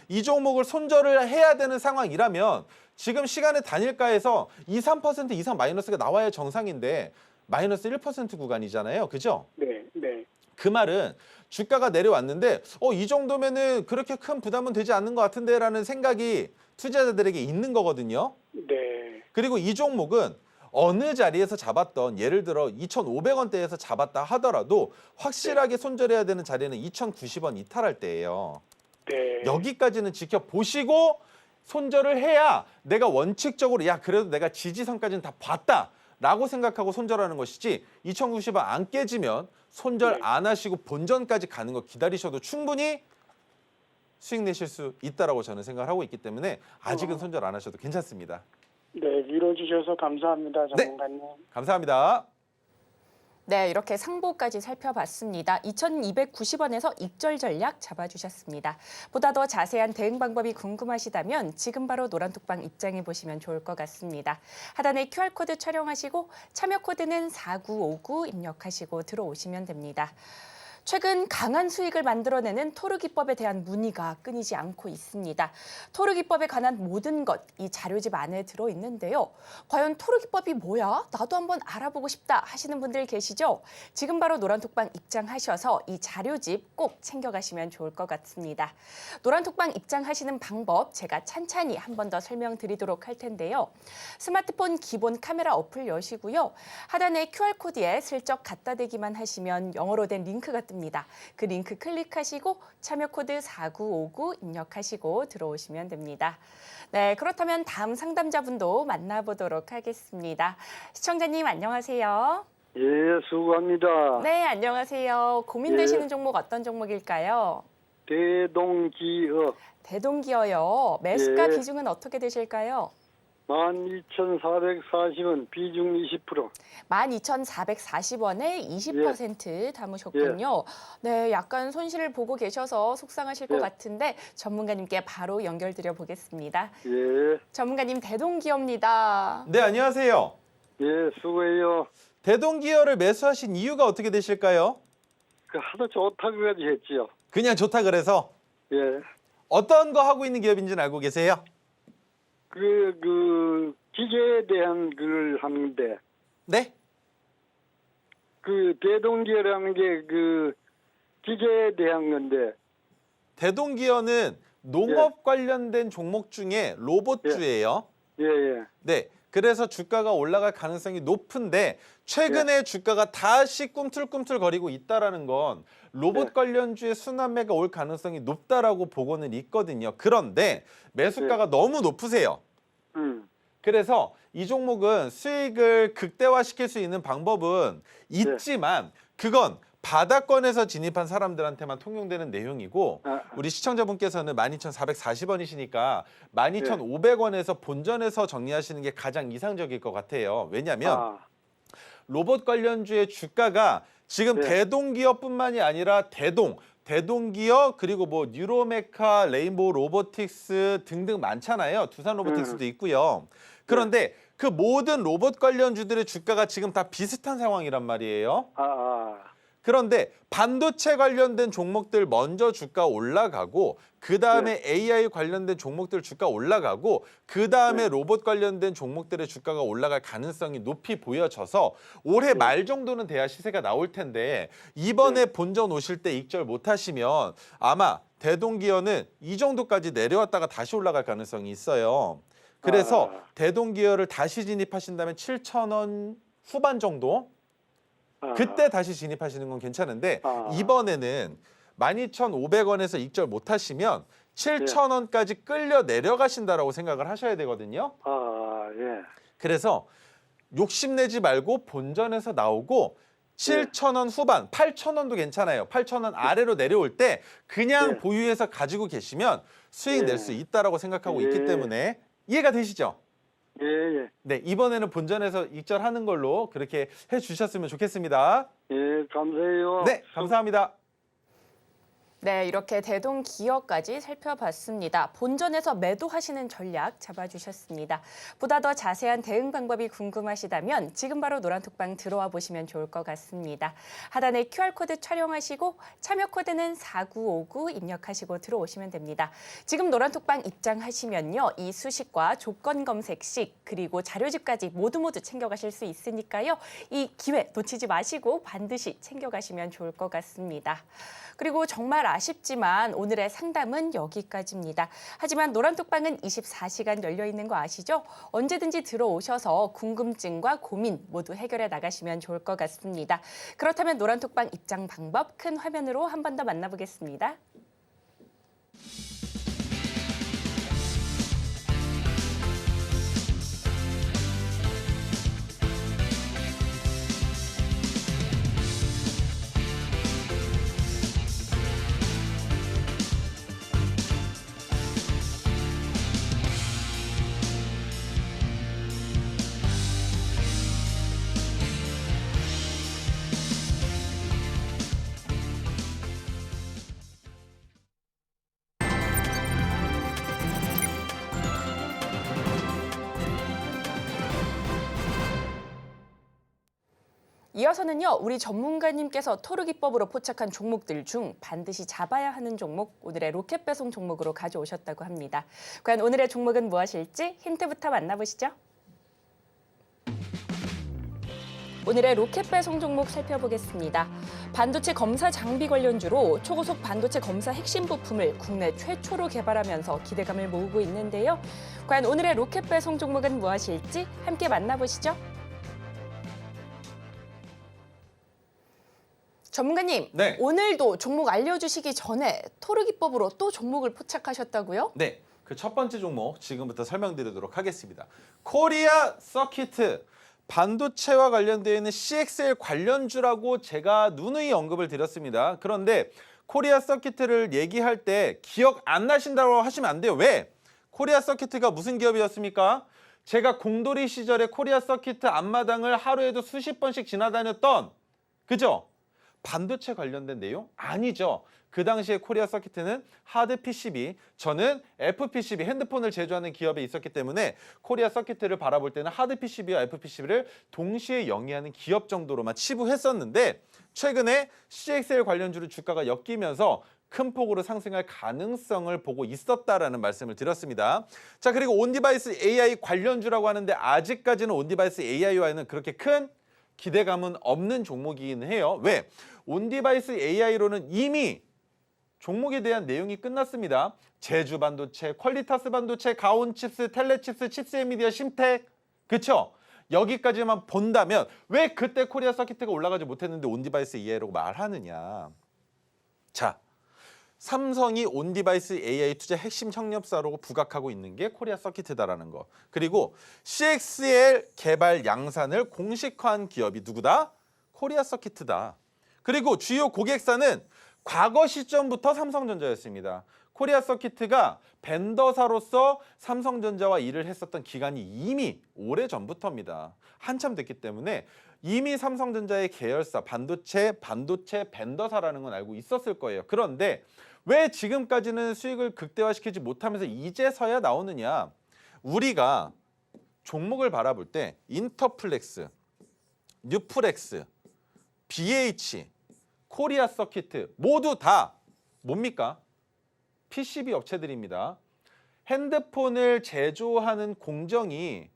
이 종목을 손절을 해야 되는 상황이라면 지금 시간의 단일가에서 2, 3% 이상 마이너스가 나와야 정상인데 마이너스 1% 구간이잖아요. 그죠? 네, 네. 그 말은 주가가 내려왔는데 이 정도면은 그렇게 큰 부담은 되지 않는 것 같은데라는 생각이 투자자들에게 있는 거거든요. 네. 그리고 이 종목은 어느 자리에서 잡았던 예를 들어 2,500원대에서 잡았다 하더라도 확실하게 손절해야 되는 자리는 2,090원 이탈할 때예요. 네. 여기까지는 지켜보시고 손절을 해야 내가 원칙적으로 그래도 내가 지지선까지는 다 봤다라고 생각하고 손절하는 것이지 2,090원 안 깨지면 손절 네. 안 하시고 본전까지 가는 거 기다리셔도 충분히 수익 내실 수 있다라고 저는 생각을 하고 있기 때문에 아직은 손절 안 하셔도 괜찮습니다. 네, 밀어주셔서 감사합니다, 전문가님. 감사합니다. 네, 이렇게 상보까지 살펴봤습니다. 2290원에서 익절 전략 잡아주셨습니다. 보다 더 자세한 대응 방법이 궁금하시다면 지금 바로 노란톡방 입장해 보시면 좋을 것 같습니다. 하단에 QR코드 촬영하시고 참여 코드는 4959 입력하시고 들어오시면 됩니다. 최근 강한 수익을 만들어내는 토르기법에 대한 문의가 끊이지 않고 있습니다. 토르기법에 관한 모든 것, 이 자료집 안에 들어있는데요. 과연 토르기법이 뭐야? 나도 한번 알아보고 싶다 하시는 분들 계시죠? 지금 바로 노란톡방 입장하셔서 이 자료집 꼭 챙겨가시면 좋을 것 같습니다. 노란톡방 입장하시는 방법 제가 찬찬히 한 번 더 설명드리도록 할 텐데요. 스마트폰 기본 카메라 어플 여시고요. 하단에 QR코드에 슬쩍 갖다 대기만 하시면 영어로 된 링크가 뜹니다. 그 링크 클릭하시고 참여 코드 4959 입력하시고 들어오시면 됩니다. 네, 그렇다면 다음 상담자분도 만나보도록 하겠습니다. 시청자님 안녕하세요. 예, 수고합니다. 네, 안녕하세요. 고민되시는 종목 어떤 종목일까요? 대동기업 대동기어요. 매수가 예. 비중은 어떻게 되실까요? 12,440원, 비중 20%. 12,440원에 20% 담으셨군요. 네, 약간 손실을 보고 계셔서 속상하실 것 예. 같은데 전문가님께 바로 연결드려 보겠습니다. 예, 전문가님 대동기어입니다. 네, 안녕하세요. 예, 수고해요. 대동기어를 매수하신 이유가 어떻게 되실까요? 그 하도 좋다고 했지요. 그냥 좋다 그래서 예, 어떤 거 하고 있는 기업인지는 알고 계세요? 그 기계에 대한 글 하는데 네? 그 대동기업이라는 게 그 기계에 대한 건데 대동기어는 농업 관련된 종목 중에 로봇주예요. 예, 예. 네. 그래서 주가가 올라갈 가능성이 높은데 최근에 주가가 다시 꿈틀꿈틀거리고 있다라는 건 로봇 네. 관련주의 순환매가 올 가능성이 높다라고 보고는 있거든요. 그런데 매수가가 너무 높으세요. 그래서 이 종목은 수익을 극대화시킬 수 있는 방법은 있지만 그건 바닥권에서 진입한 사람들한테만 통용되는 내용이고 우리 시청자분께서는 12,440원이시니까 12,500원에서 본전에서 정리하시는 게 가장 이상적일 것 같아요. 왜냐하면 로봇 관련주의 주가가 지금 네. 대동기업뿐만이 아니라 대동기업 그리고 뭐 뉴로메카, 레인보우 로보틱스 등등 많잖아요. 두산 로보틱스도 있고요. 그런데 그 모든 로봇 관련주들의 주가가 지금 다 비슷한 상황이란 말이에요. 그런데 반도체 관련된 종목들 먼저 주가 올라가고 그다음에 AI 관련된 종목들 주가 올라가고 그다음에 로봇 관련된 종목들의 주가가 올라갈 가능성이 높이 보여져서 올해 말 정도는 돼야 시세가 나올 텐데 이번에 본전 오실 때 익절 못 하시면 아마 대동기어는 이 정도까지 내려왔다가 다시 올라갈 가능성이 있어요. 그래서 대동기어를 다시 진입하신다면 7,000원 후반 정도 그때 다시 진입하시는 건 괜찮은데 이번에는 12,500원에서 익절 못 하시면 7,000원까지 끌려 내려가신다라고 생각을 하셔야 되거든요. 예. 그래서 욕심내지 말고 본전에서 나오고 7,000원 후반, 8,000원도 괜찮아요. 8,000원 아래로 내려올 때 그냥 보유해서 가지고 계시면 수익 낼 수 있다라고 생각하고 있기 때문에 이해가 되시죠? 예, 예. 네, 이번에는 본전에서 익절하는 걸로 그렇게 해주셨으면 좋겠습니다. 예, 감사해요. 네, 감사합니다. 네, 이렇게 대동기어까지 살펴봤습니다. 본전에서 매도하시는 전략 잡아주셨습니다. 보다 더 자세한 대응 방법이 궁금하시다면 지금 바로 노란톡방 들어와 보시면 좋을 것 같습니다. 하단에 QR코드 촬영하시고 참여 코드는 4959 입력하시고 들어오시면 됩니다. 지금 노란톡방 입장하시면요. 이 수식과 조건 검색식 그리고 자료집까지 모두 챙겨가실 수 있으니까요. 이 기회 놓치지 마시고 반드시 챙겨가시면 좋을 것 같습니다. 그리고 정말 아쉽지만 오늘의 상담은 여기까지입니다. 하지만 노란톡방은 24시간 열려 있는 거 아시죠? 언제든지 들어오셔서 궁금증과 고민 모두 해결해 나가시면 좋을 것 같습니다. 그렇다면 노란톡방 입장 방법 큰 화면으로 한 번 더 만나보겠습니다. 이어서는요, 우리 전문가님께서 토르기법으로 포착한 종목들 중 반드시 잡아야 하는 종목, 오늘의 로켓 배송 종목으로 가져오셨다고 합니다. 과연 오늘의 종목은 무엇일지 힌트부터 만나보시죠. 오늘의 로켓 배송 종목 살펴보겠습니다. 반도체 검사 장비 관련주로 초고속 반도체 검사 핵심 부품을 국내 최초로 개발하면서 기대감을 모으고 있는데요. 과연 오늘의 로켓 배송 종목은 무엇일지 함께 만나보시죠. 전문가님, 네. 오늘도 종목 알려주시기 전에 토르기법으로 또 종목을 포착하셨다고요? 네, 그 첫 번째 종목 지금부터 설명드리도록 하겠습니다. 코리아 서키트, 반도체와 관련되어 있는 CXL 관련주라고 제가 누누이 언급을 드렸습니다. 그런데 코리아 서키트를 얘기할 때 기억 안 나신다고 하시면 안 돼요. 왜? 코리아 서키트가 무슨 기업이었습니까? 제가 공돌이 시절에 코리아 서키트 앞마당을 하루에도 수십 번씩 지나다녔던, 그죠? 반도체 관련된 내용? 아니죠. 그 당시에 코리아 서키트는 하드 PCB, 저는 FPCB, 핸드폰을 제조하는 기업에 있었기 때문에 코리아 서키트를 바라볼 때는 하드 PCB와 FPCB를 동시에 영위하는 기업 정도로만 치부했었는데 최근에 CXL 관련주로 주가가 엮이면서 큰 폭으로 상승할 가능성을 보고 있었다라는 말씀을 드렸습니다. 자, 그리고 온디바이스 AI 관련주라고 하는데 아직까지는 온디바이스 AI와는 그렇게 큰 기대감은 없는 종목이긴 해요. 왜? 온디바이스 AI로는 이미 종목에 대한 내용이 끝났습니다. 제주 반도체, 퀄리타스 반도체, 가온 칩스, 텔레 칩스, 칩스 엔비디아, 심텍, 그쵸? 여기까지만 본다면 왜 그때 코리아 서키트가 올라가지 못했는데 온디바이스 AI라고 말하느냐. 자, 삼성이 온디바이스 AI 투자 핵심 협력사로 부각하고 있는 게 코리아 서키트다라는 거. 그리고 CXL 개발 양산을 공식화한 기업이 누구다? 코리아 서키트다. 그리고 주요 고객사는 과거 시점부터 삼성전자였습니다. 코리아 서키트가 벤더사로서 삼성전자와 일을 했었던 기간이 이미 오래전부터입니다. 한참 됐기 때문에 이미 삼성전자의 계열사, 반도체 벤더사라는 건 알고 있었을 거예요. 그런데 왜 지금까지는 수익을 극대화시키지 못하면서 이제서야 나오느냐. 우리가 종목을 바라볼 때 인터플렉스, 뉴플렉스, BH, 코리아 서키트 모두 다 뭡니까? PCB 업체들입니다. 핸드폰을 제조하는 공정이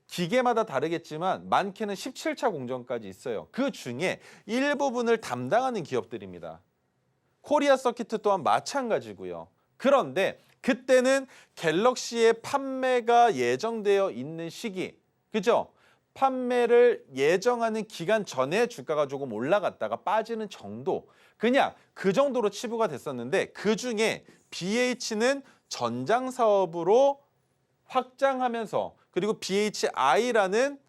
기계마다 다르겠지만 많게는 17차 공정까지 있어요. 그 중에 일부분을 담당하는 기업들입니다. 코리아 서키트 또한 마찬가지고요. 그런데 그때는 갤럭시의 판매가 예정되어 있는 시기, 그죠? 판매를 예정하는 기간 전에 주가가 조금 올라갔다가 빠지는 정도, 그냥 그 정도로 치부가 됐었는데 그중에 BH는 전장 사업으로 확장하면서 그리고 BHI라는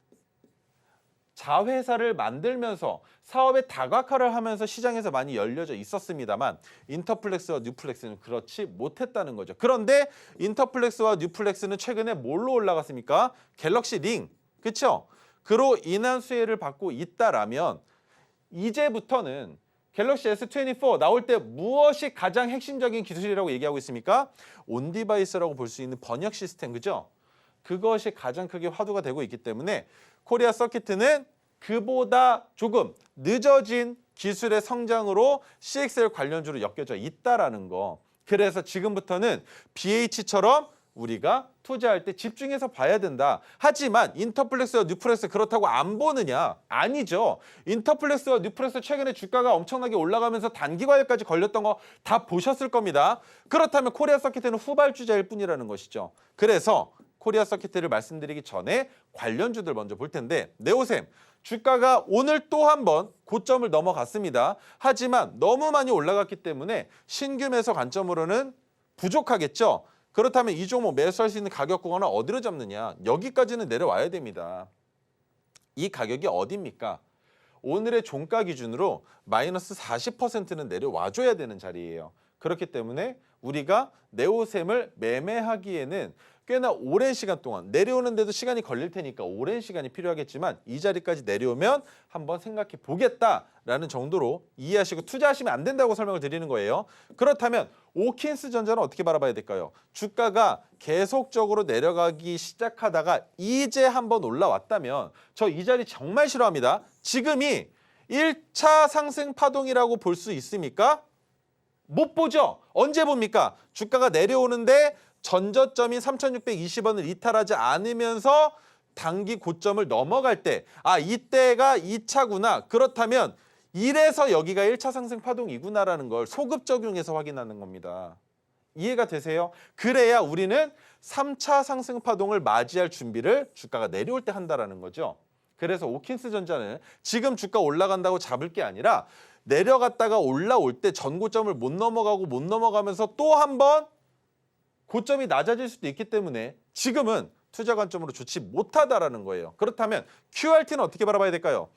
자회사를 만들면서 사업의 다각화를 하면서 시장에서 많이 열려져 있었습니다만 인터플렉스와 뉴플렉스는 그렇지 못했다는 거죠. 그런데 인터플렉스와 뉴플렉스는 최근에 뭘로 올라갔습니까? 갤럭시 링, 그렇죠? 그로 인한 수혜를 받고 있다라면 이제부터는 갤럭시 S24 나올 때 무엇이 가장 핵심적인 기술이라고 얘기하고 있습니까? 온디바이스라고 볼 수 있는 번역 시스템, 그죠? 그것이 가장 크게 화두가 되고 있기 때문에 코리아 서키트는 그보다 조금 늦어진 기술의 성장으로 CXL 관련주로 엮여져 있다라는 거. 그래서 지금부터는 BH처럼 우리가 투자할 때 집중해서 봐야 된다. 하지만 인터플렉스와 뉴플렉스 그렇다고 안 보느냐? 아니죠. 인터플렉스와 뉴플렉스 최근에 주가가 엄청나게 올라가면서 단기 과열까지 걸렸던 거 다 보셨을 겁니다. 그렇다면 코리아 서키트는 후발주자일 뿐이라는 것이죠. 그래서 코리아 서키트를 말씀드리기 전에 관련주들 먼저 볼 텐데 네오셈 주가가 오늘 또 한 번 고점을 넘어갔습니다. 하지만 너무 많이 올라갔기 때문에 신규 매수 관점으로는 부족하겠죠. 그렇다면 이 종목 매수할 수 있는 가격 구간은 어디로 잡느냐? 여기까지는 내려와야 됩니다. 이 가격이 어디입니까? 오늘의 종가 기준으로 마이너스 40%는 내려와줘야 되는 자리예요. 그렇기 때문에 우리가 네오셈을 매매하기에는 꽤나 오랜 시간 동안 내려오는데도 시간이 걸릴 테니까 오랜 시간이 필요하겠지만 이 자리까지 내려오면 한번 생각해 보겠다라는 정도로 이해하시고 투자하시면 안 된다고 설명을 드리는 거예요. 그렇다면 오킨스 전자는 어떻게 바라봐야 될까요? 주가가 계속적으로 내려가기 시작하다가 이제 한번 올라왔다면 저 이 자리 정말 싫어합니다. 지금이 1차 상승 파동이라고 볼 수 있습니까? 못 보죠. 언제 봅니까? 주가가 내려오는데 전저점인 3,620원을 이탈하지 않으면서 단기 고점을 넘어갈 때 이때가 2차구나. 그렇다면 이래서 여기가 1차 상승 파동이구나라는 걸 소급 적용해서 확인하는 겁니다. 이해가 되세요? 그래야 우리는 3차 상승 파동을 맞이할 준비를 주가가 내려올 때 한다라는 거죠. 그래서 오킨스 전자는 지금 주가 올라간다고 잡을 게 아니라 내려갔다가 올라올 때 전고점을 못 넘어가면서 또 한 번 고점이 낮아질 수도 있기 때문에 지금은 투자 관점으로 좋지 못하다라는 거예요. 그렇다면 QRT는 어떻게 바라봐야 될까요?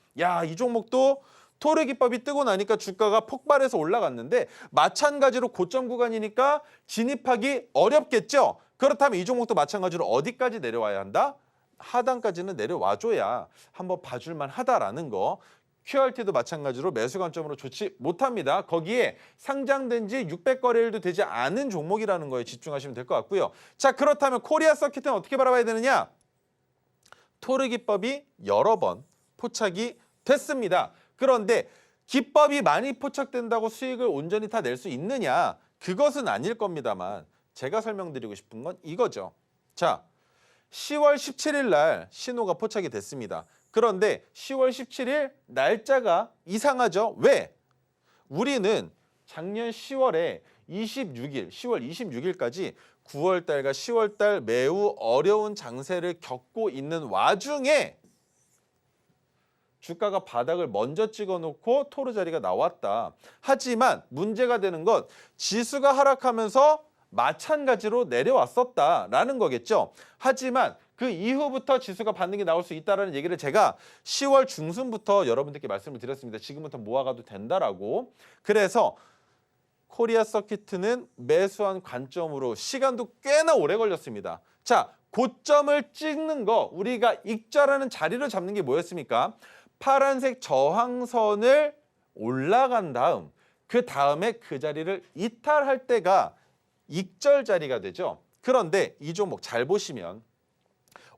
이 종목도 토르 기법이 뜨고 나니까 주가가 폭발해서 올라갔는데 마찬가지로 고점 구간이니까 진입하기 어렵겠죠. 그렇다면 이 종목도 마찬가지로 어디까지 내려와야 한다? 하단까지는 내려와줘야 한번 봐줄만 하다라는 거. QRT도 마찬가지로 매수 관점으로 좋지 못합니다. 거기에 상장된 지 600거래일도 되지 않은 종목이라는 거에 집중하시면 될 것 같고요. 자, 그렇다면 코리아 서키트는 어떻게 바라봐야 되느냐? 토르 기법이 여러 번 포착이 됐습니다. 그런데 기법이 많이 포착된다고 수익을 온전히 다 낼 수 있느냐? 그것은 아닐 겁니다만 제가 설명드리고 싶은 건 이거죠. 자, 10월 17일 날 신호가 포착이 됐습니다. 그런데 10월 17일 날짜가 이상하죠. 왜? 우리는 작년 10월 26일까지 9월달과 10월달 매우 어려운 장세를 겪고 있는 와중에 주가가 바닥을 먼저 찍어놓고 토르 자리가 나왔다. 하지만 문제가 되는 건 지수가 하락하면서 마찬가지로 내려왔었다라는 거겠죠. 하지만 그 이후부터 지수가 반등이 나올 수 있다는 얘기를 제가 10월 중순부터 여러분들께 말씀을 드렸습니다. 지금부터 모아가도 된다라고. 그래서 코리아 서키트는 매수한 관점으로 시간도 꽤나 오래 걸렸습니다. 자, 고점을 찍는 거 우리가 익절하는 자리를 잡는 게 뭐였습니까? 파란색 저항선을 올라간 다음 그 다음에 그 자리를 이탈할 때가 익절 자리가 되죠. 그런데 이 종목 잘 보시면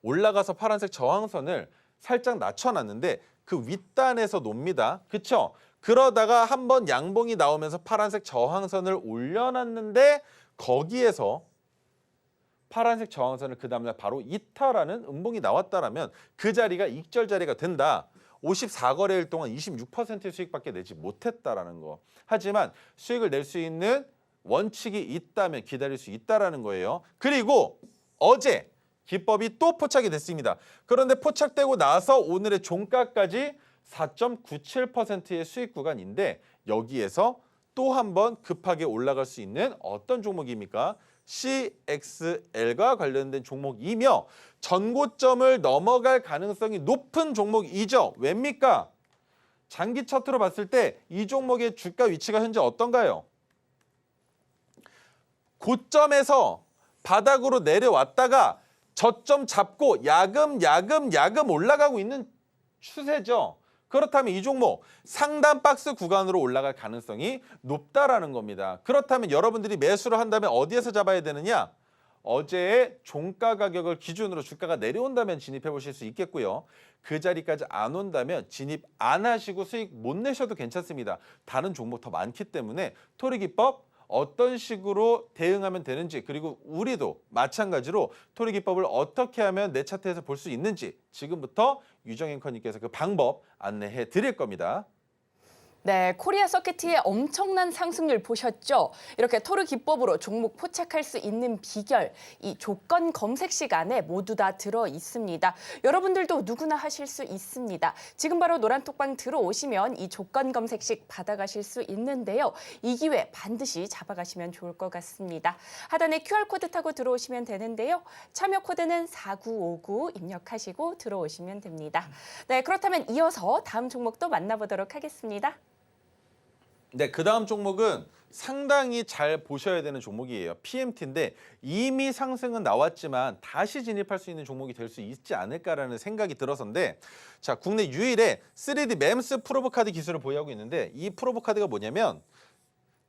올라가서 파란색 저항선을 살짝 낮춰놨는데 그 윗단에서 놉니다. 그쵸? 그러다가 한번 양봉이 나오면서 파란색 저항선을 올려놨는데 거기에서 파란색 저항선을 그 다음날 바로 이탈하는 음봉이 나왔다라면 그 자리가 익절 자리가 된다. 54거래일 동안 26%의 수익밖에 내지 못했다라는 거. 하지만 수익을 낼 수 있는 원칙이 있다면 기다릴 수 있다라는 거예요. 그리고 어제 기법이 또 포착이 됐습니다. 그런데 포착되고 나서 오늘의 종가까지 4.97%의 수익 구간인데 여기에서 또 한 번 급하게 올라갈 수 있는 어떤 종목입니까? CXL과 관련된 종목이며 전고점을 넘어갈 가능성이 높은 종목이죠. 왜입니까? 장기 차트로 봤을 때 이 종목의 주가 위치가 현재 어떤가요? 고점에서 바닥으로 내려왔다가 저점 잡고 야금 올라가고 있는 추세죠. 그렇다면 이 종목 상단 박스 구간으로 올라갈 가능성이 높다라는 겁니다. 그렇다면 여러분들이 매수를 한다면 어디에서 잡아야 되느냐? 어제의 종가 가격을 기준으로 주가가 내려온다면 진입해 보실 수 있겠고요. 그 자리까지 안 온다면 진입 안 하시고 수익 못 내셔도 괜찮습니다. 다른 종목 더 많기 때문에 토리기법 어떤 식으로 대응하면 되는지, 그리고 우리도 마찬가지로 토리기법을 어떻게 하면 내 차트에서 볼 수 있는지 지금부터 유정 앵커님께서 그 방법 안내해 드릴 겁니다. 네, 코리아 서킷의 엄청난 상승률 보셨죠? 이렇게 토르 기법으로 종목 포착할 수 있는 비결, 이 조건 검색 시간에 모두 다 들어 있습니다. 여러분들도 누구나 하실 수 있습니다. 지금 바로 노란톡방 들어오시면 이 조건 검색식 받아가실 수 있는데요. 이 기회 반드시 잡아가시면 좋을 것 같습니다. 하단에 QR코드 타고 들어오시면 되는데요. 참여 코드는 4959 입력하시고 들어오시면 됩니다. 네, 그렇다면 이어서 다음 종목도 만나보도록 하겠습니다. 네, 그 다음 종목은 상당히 잘 보셔야 되는 종목이에요. PMT인데 이미 상승은 나왔지만 다시 진입할 수 있는 종목이 될 수 있지 않을까라는 생각이 들어서인데, 자, 국내 유일의 3D MEMS 프로브 카드 기술을 보유하고 있는데 이 프로브 카드가 뭐냐면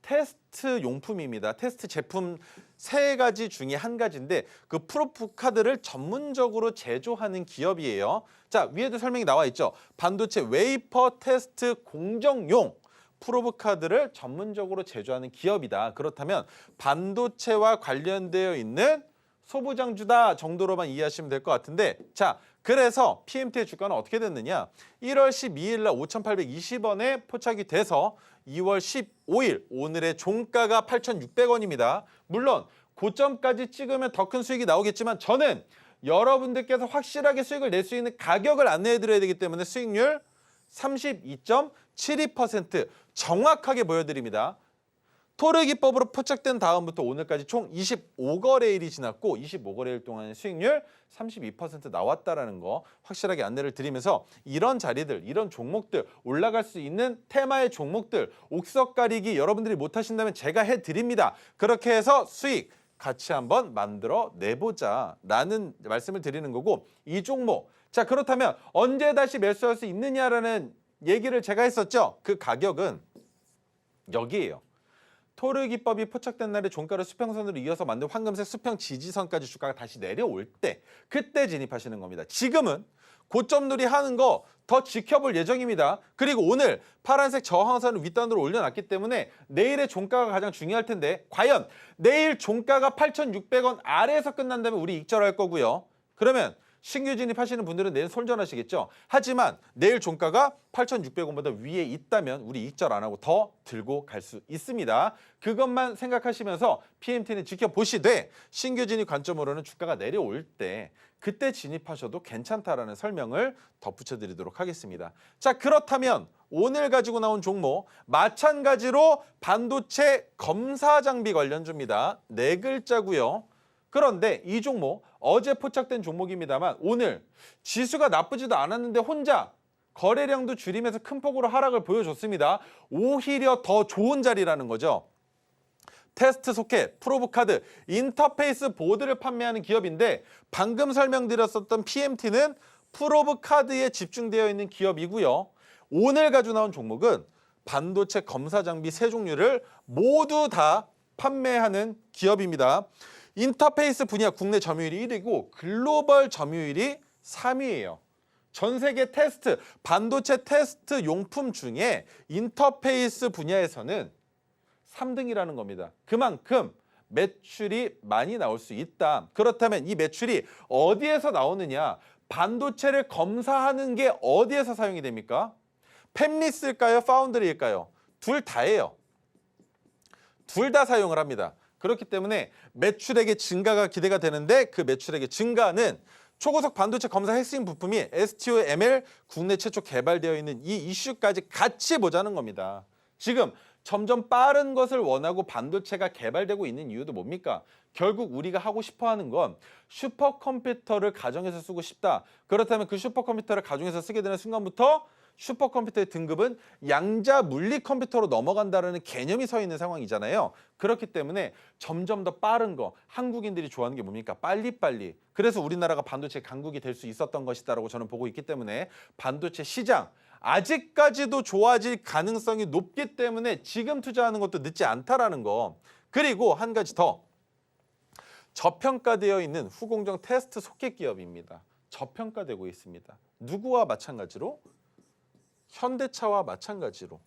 테스트 용품입니다. 테스트 제품 3가지 중에 한 가지인데 그 프로브 카드를 전문적으로 제조하는 기업이에요. 자, 위에도 설명이 나와 있죠. 반도체 웨이퍼 테스트 공정용 프로브 카드를 전문적으로 제조하는 기업이다. 그렇다면 반도체와 관련되어 있는 소부장주다 정도로만 이해하시면 될 것 같은데, 자, 그래서 PMT의 주가는 어떻게 됐느냐? 1월 12일 날 5,820원에 포착이 돼서 2월 15일 오늘의 종가가 8,600원입니다. 물론 고점까지 찍으면 더 큰 수익이 나오겠지만 저는 여러분들께서 확실하게 수익을 낼 수 있는 가격을 안내해 드려야 되기 때문에 수익률 32.72% 정확하게 보여드립니다. 토르 기법으로 포착된 다음부터 오늘까지 총 25거래일이 지났고 25거래일 동안의 수익률 32% 나왔다라는 거 확실하게 안내를 드리면서 이런 자리들, 이런 종목들, 올라갈 수 있는 테마의 종목들, 옥석 가리기 여러분들이 못하신다면 제가 해드립니다. 그렇게 해서 수익 같이 한번 만들어 내보자 라는 말씀을 드리는 거고, 이 종목, 자, 그렇다면 언제 다시 매수할 수 있느냐라는 얘기를 제가 했었죠. 그 가격은 여기에요. 토르 기법이 포착된 날에 종가를 수평선으로 이어서 만든 황금색 수평 지지선까지 주가가 다시 내려올 때, 그때 진입하시는 겁니다. 지금은 고점놀이 하는 거 더 지켜볼 예정입니다. 그리고 오늘 파란색 저항선을 윗단으로 올려놨기 때문에 내일의 종가가 가장 중요할 텐데, 과연 내일 종가가 8,600원 아래에서 끝난다면 우리 익절할 거고요. 그러면 신규 진입하시는 분들은 내일 손절하시겠죠. 하지만 내일 종가가 8,600원보다 위에 있다면 우리 익절 안 하고 더 들고 갈 수 있습니다. 그것만 생각하시면서 PMT는 지켜보시되 신규 진입 관점으로는 주가가 내려올 때 그때 진입하셔도 괜찮다라는 설명을 덧붙여 드리도록 하겠습니다. 자, 그렇다면 오늘 가지고 나온 종목 마찬가지로 반도체 검사 장비 관련주입니다. 4글자고요. 그런데 이 종목 어제 포착된 종목입니다만 오늘 지수가 나쁘지도 않았는데 혼자 거래량도 줄이면서 큰 폭으로 하락을 보여줬습니다. 오히려 더 좋은 자리라는 거죠. 테스트 소켓, 프로브 카드, 인터페이스 보드를 판매하는 기업인데 방금 설명드렸었던 PMT는 프로브 카드에 집중되어 있는 기업이고요. 오늘 가지고 나온 종목은 반도체 검사 장비 3종류를 모두 다 판매하는 기업입니다. 인터페이스 분야 국내 점유율이 1위고 글로벌 점유율이 3위예요. 전 세계 테스트, 반도체 테스트 용품 중에 인터페이스 분야에서는 3등이라는 겁니다. 그만큼 매출이 많이 나올 수 있다. 그렇다면 이 매출이 어디에서 나오느냐? 반도체를 검사하는 게 어디에서 사용이 됩니까? 팹리스일까요? 파운드리일까요? 둘 다예요. 둘 다 사용을 합니다. 그렇기 때문에 매출액의 증가가 기대가 되는데 그 매출액의 증가는 초고속 반도체 검사 핵심 부품이 STO-ML 국내 최초 개발되어 있는 이 이슈까지 같이 보자는 겁니다. 지금 점점 빠른 것을 원하고 반도체가 개발되고 있는 이유도 뭡니까? 결국 우리가 하고 싶어 하는 건 슈퍼컴퓨터를 가정에서 쓰고 싶다. 그렇다면 그 슈퍼컴퓨터를 가정에서 쓰게 되는 순간부터 슈퍼컴퓨터의 등급은 양자 물리 컴퓨터로 넘어간다는 개념이 서 있는 상황이잖아요. 그렇기 때문에 점점 더 빠른 거, 한국인들이 좋아하는 게 뭡니까? 빨리빨리. 그래서 우리나라가 반도체 강국이 될 수 있었던 것이다라고 저는 보고 있기 때문에 반도체 시장 아직까지도 좋아질 가능성이 높기 때문에 지금 투자하는 것도 늦지 않다라는 거. 그리고 한 가지 더. 저평가되어 있는 후공정 테스트 소켓 기업입니다. 저평가되고 있습니다. 누구와 마찬가지로? 현대차와 마찬가지로.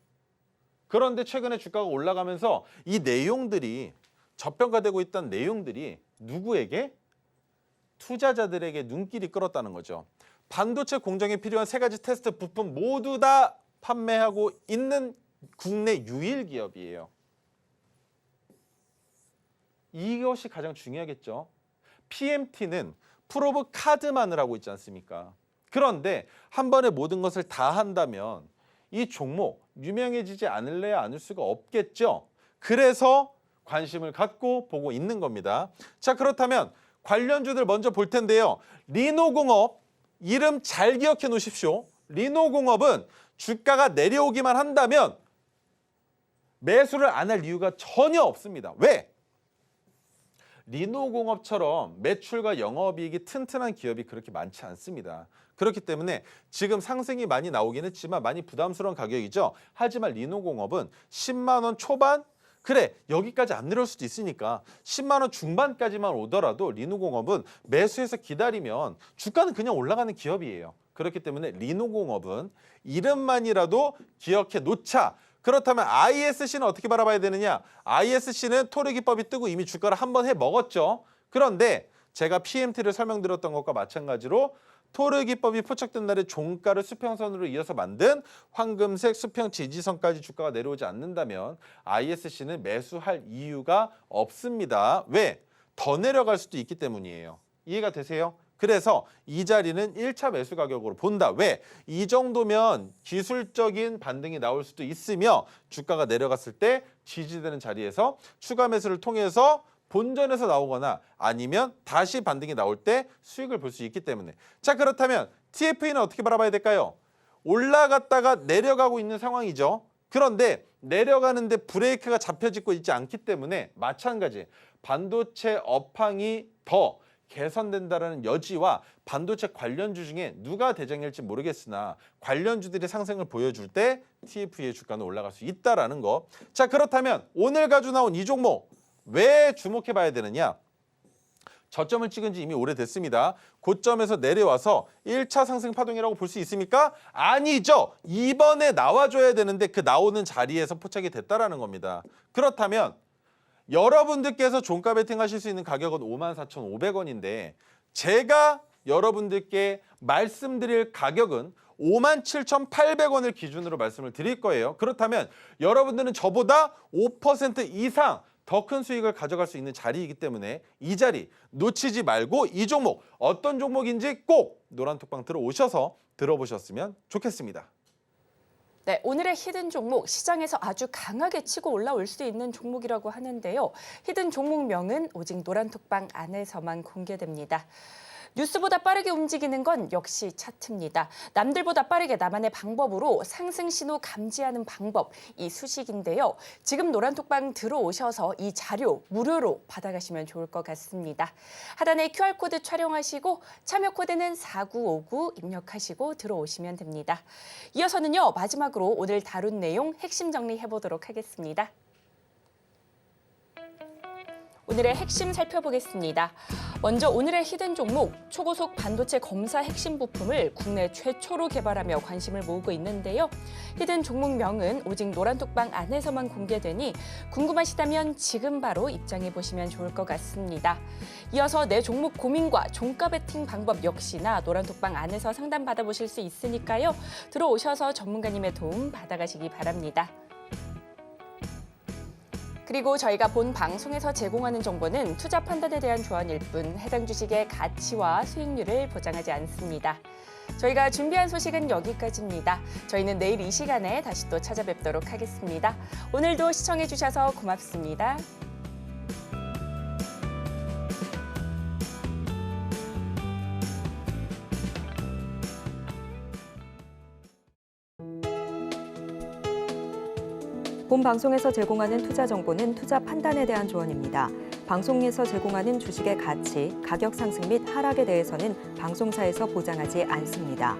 그런데 최근에 주가가 올라가면서 이 내용들이 저평가되고 있던 내용들이 누구에게? 투자자들에게 눈길이 끌었다는 거죠. 반도체 공정에 필요한 3가지 테스트 부품 모두 다 판매하고 있는 국내 유일 기업이에요. 이것이 가장 중요하겠죠. PMT는 프로브 카드만을 하고 있지 않습니까? 그런데 한 번에 모든 것을 다 한다면 이 종목 유명해지지 않을래야 않을 수가 없겠죠. 그래서 관심을 갖고 보고 있는 겁니다. 자, 그렇다면 관련주들 먼저 볼 텐데요. 리노공업 이름 잘 기억해 놓으십시오. 리노공업은 주가가 내려오기만 한다면 매수를 안 할 이유가 전혀 없습니다. 왜? 리노공업처럼 매출과 영업이익이 튼튼한 기업이 그렇게 많지 않습니다. 그렇기 때문에 지금 상승이 많이 나오긴 했지만 많이 부담스러운 가격이죠. 하지만 리노공업은 10만 원 초반? 그래, 여기까지 안 내려올 수도 있으니까 10만 원 중반까지만 오더라도 리노공업은 매수해서 기다리면 주가는 그냥 올라가는 기업이에요. 그렇기 때문에 리노공업은 이름만이라도 기억해 놓자. 그렇다면 ISC는 어떻게 바라봐야 되느냐? ISC는 토르 기법이 뜨고 이미 주가를 한번 해 먹었죠. 그런데 제가 PMT를 설명드렸던 것과 마찬가지로 토르 기법이 포착된 날에 종가를 수평선으로 이어서 만든 황금색 수평 지지선까지 주가가 내려오지 않는다면 ISC는 매수할 이유가 없습니다. 왜? 더 내려갈 수도 있기 때문이에요. 이해가 되세요? 그래서 이 자리는 1차 매수 가격으로 본다. 왜? 이 정도면 기술적인 반등이 나올 수도 있으며 주가가 내려갔을 때 지지되는 자리에서 추가 매수를 통해서 본전에서 나오거나 아니면 다시 반등이 나올 때 수익을 볼 수 있기 때문에. 자, 그렇다면 TFE는 어떻게 바라봐야 될까요? 올라갔다가 내려가고 있는 상황이죠. 그런데 내려가는데 브레이크가 잡혀지고 있지 않기 때문에 마찬가지 반도체 업황이 더 개선된다는 여지와 반도체 관련주 중에 누가 대장일지 모르겠으나 관련주들이 상승을 보여줄 때 TFE의 주가는 올라갈 수 있다는 거. 자, 그렇다면 오늘 가지고 나온 이 종목 왜 주목해 봐야 되느냐? 저점을 찍은 지 이미 오래됐습니다. 고점에서 내려와서 1차 상승 파동이라고 볼 수 있습니까? 아니죠. 이번에 나와줘야 되는데 그 나오는 자리에서 포착이 됐다라는 겁니다. 그렇다면 여러분들께서 종가 베팅하실 수 있는 가격은 54,500원인데 제가 여러분들께 말씀드릴 가격은 57,800원을 기준으로 말씀을 드릴 거예요. 그렇다면 여러분들은 저보다 5% 이상 더 큰 수익을 가져갈 수 있는 자리이기 때문에 이 자리 놓치지 말고 이 종목 어떤 종목인지 꼭 노란톡방 들어오셔서 들어보셨으면 좋겠습니다. 네, 오늘의 히든 종목, 시장에서 아주 강하게 치고 올라올 수 있는 종목이라고 하는데요. 히든 종목명은 오직 노란톡방 안에서만 공개됩니다. 뉴스보다 빠르게 움직이는 건 역시 차트입니다. 남들보다 빠르게 나만의 방법으로 상승 신호 감지하는 방법, 이 수식인데요. 지금 노란톡방 들어오셔서 이 자료 무료로 받아가시면 좋을 것 같습니다. 하단에 QR코드 촬영하시고 참여 코드는 4959 입력하시고 들어오시면 됩니다. 이어서는요, 마지막으로 오늘 다룬 내용 핵심 정리해보도록 하겠습니다. 오늘의 핵심 살펴보겠습니다. 먼저 오늘의 히든 종목, 초고속 반도체 검사 핵심 부품을 국내 최초로 개발하며 관심을 모으고 있는데요. 히든 종목명은 오직 노란톡방 안에서만 공개되니 궁금하시다면 지금 바로 입장해 보시면 좋을 것 같습니다. 이어서 내 종목 고민과 종가 베팅 방법 역시나 노란톡방 안에서 상담 받아보실 수 있으니까요. 들어오셔서 전문가님의 도움 받아가시기 바랍니다. 그리고 저희가 본 방송에서 제공하는 정보는 투자 판단에 대한 조언일 뿐 해당 주식의 가치와 수익률을 보장하지 않습니다. 저희가 준비한 소식은 여기까지입니다. 저희는 내일 이 시간에 다시 또 찾아뵙도록 하겠습니다. 오늘도 시청해 주셔서 고맙습니다. 본 방송에서 제공하는 투자 정보는 투자 판단에 대한 조언입니다. 방송에서 제공하는 주식의 가치, 가격 상승 및 하락에 대해서는 방송사에서 보장하지 않습니다.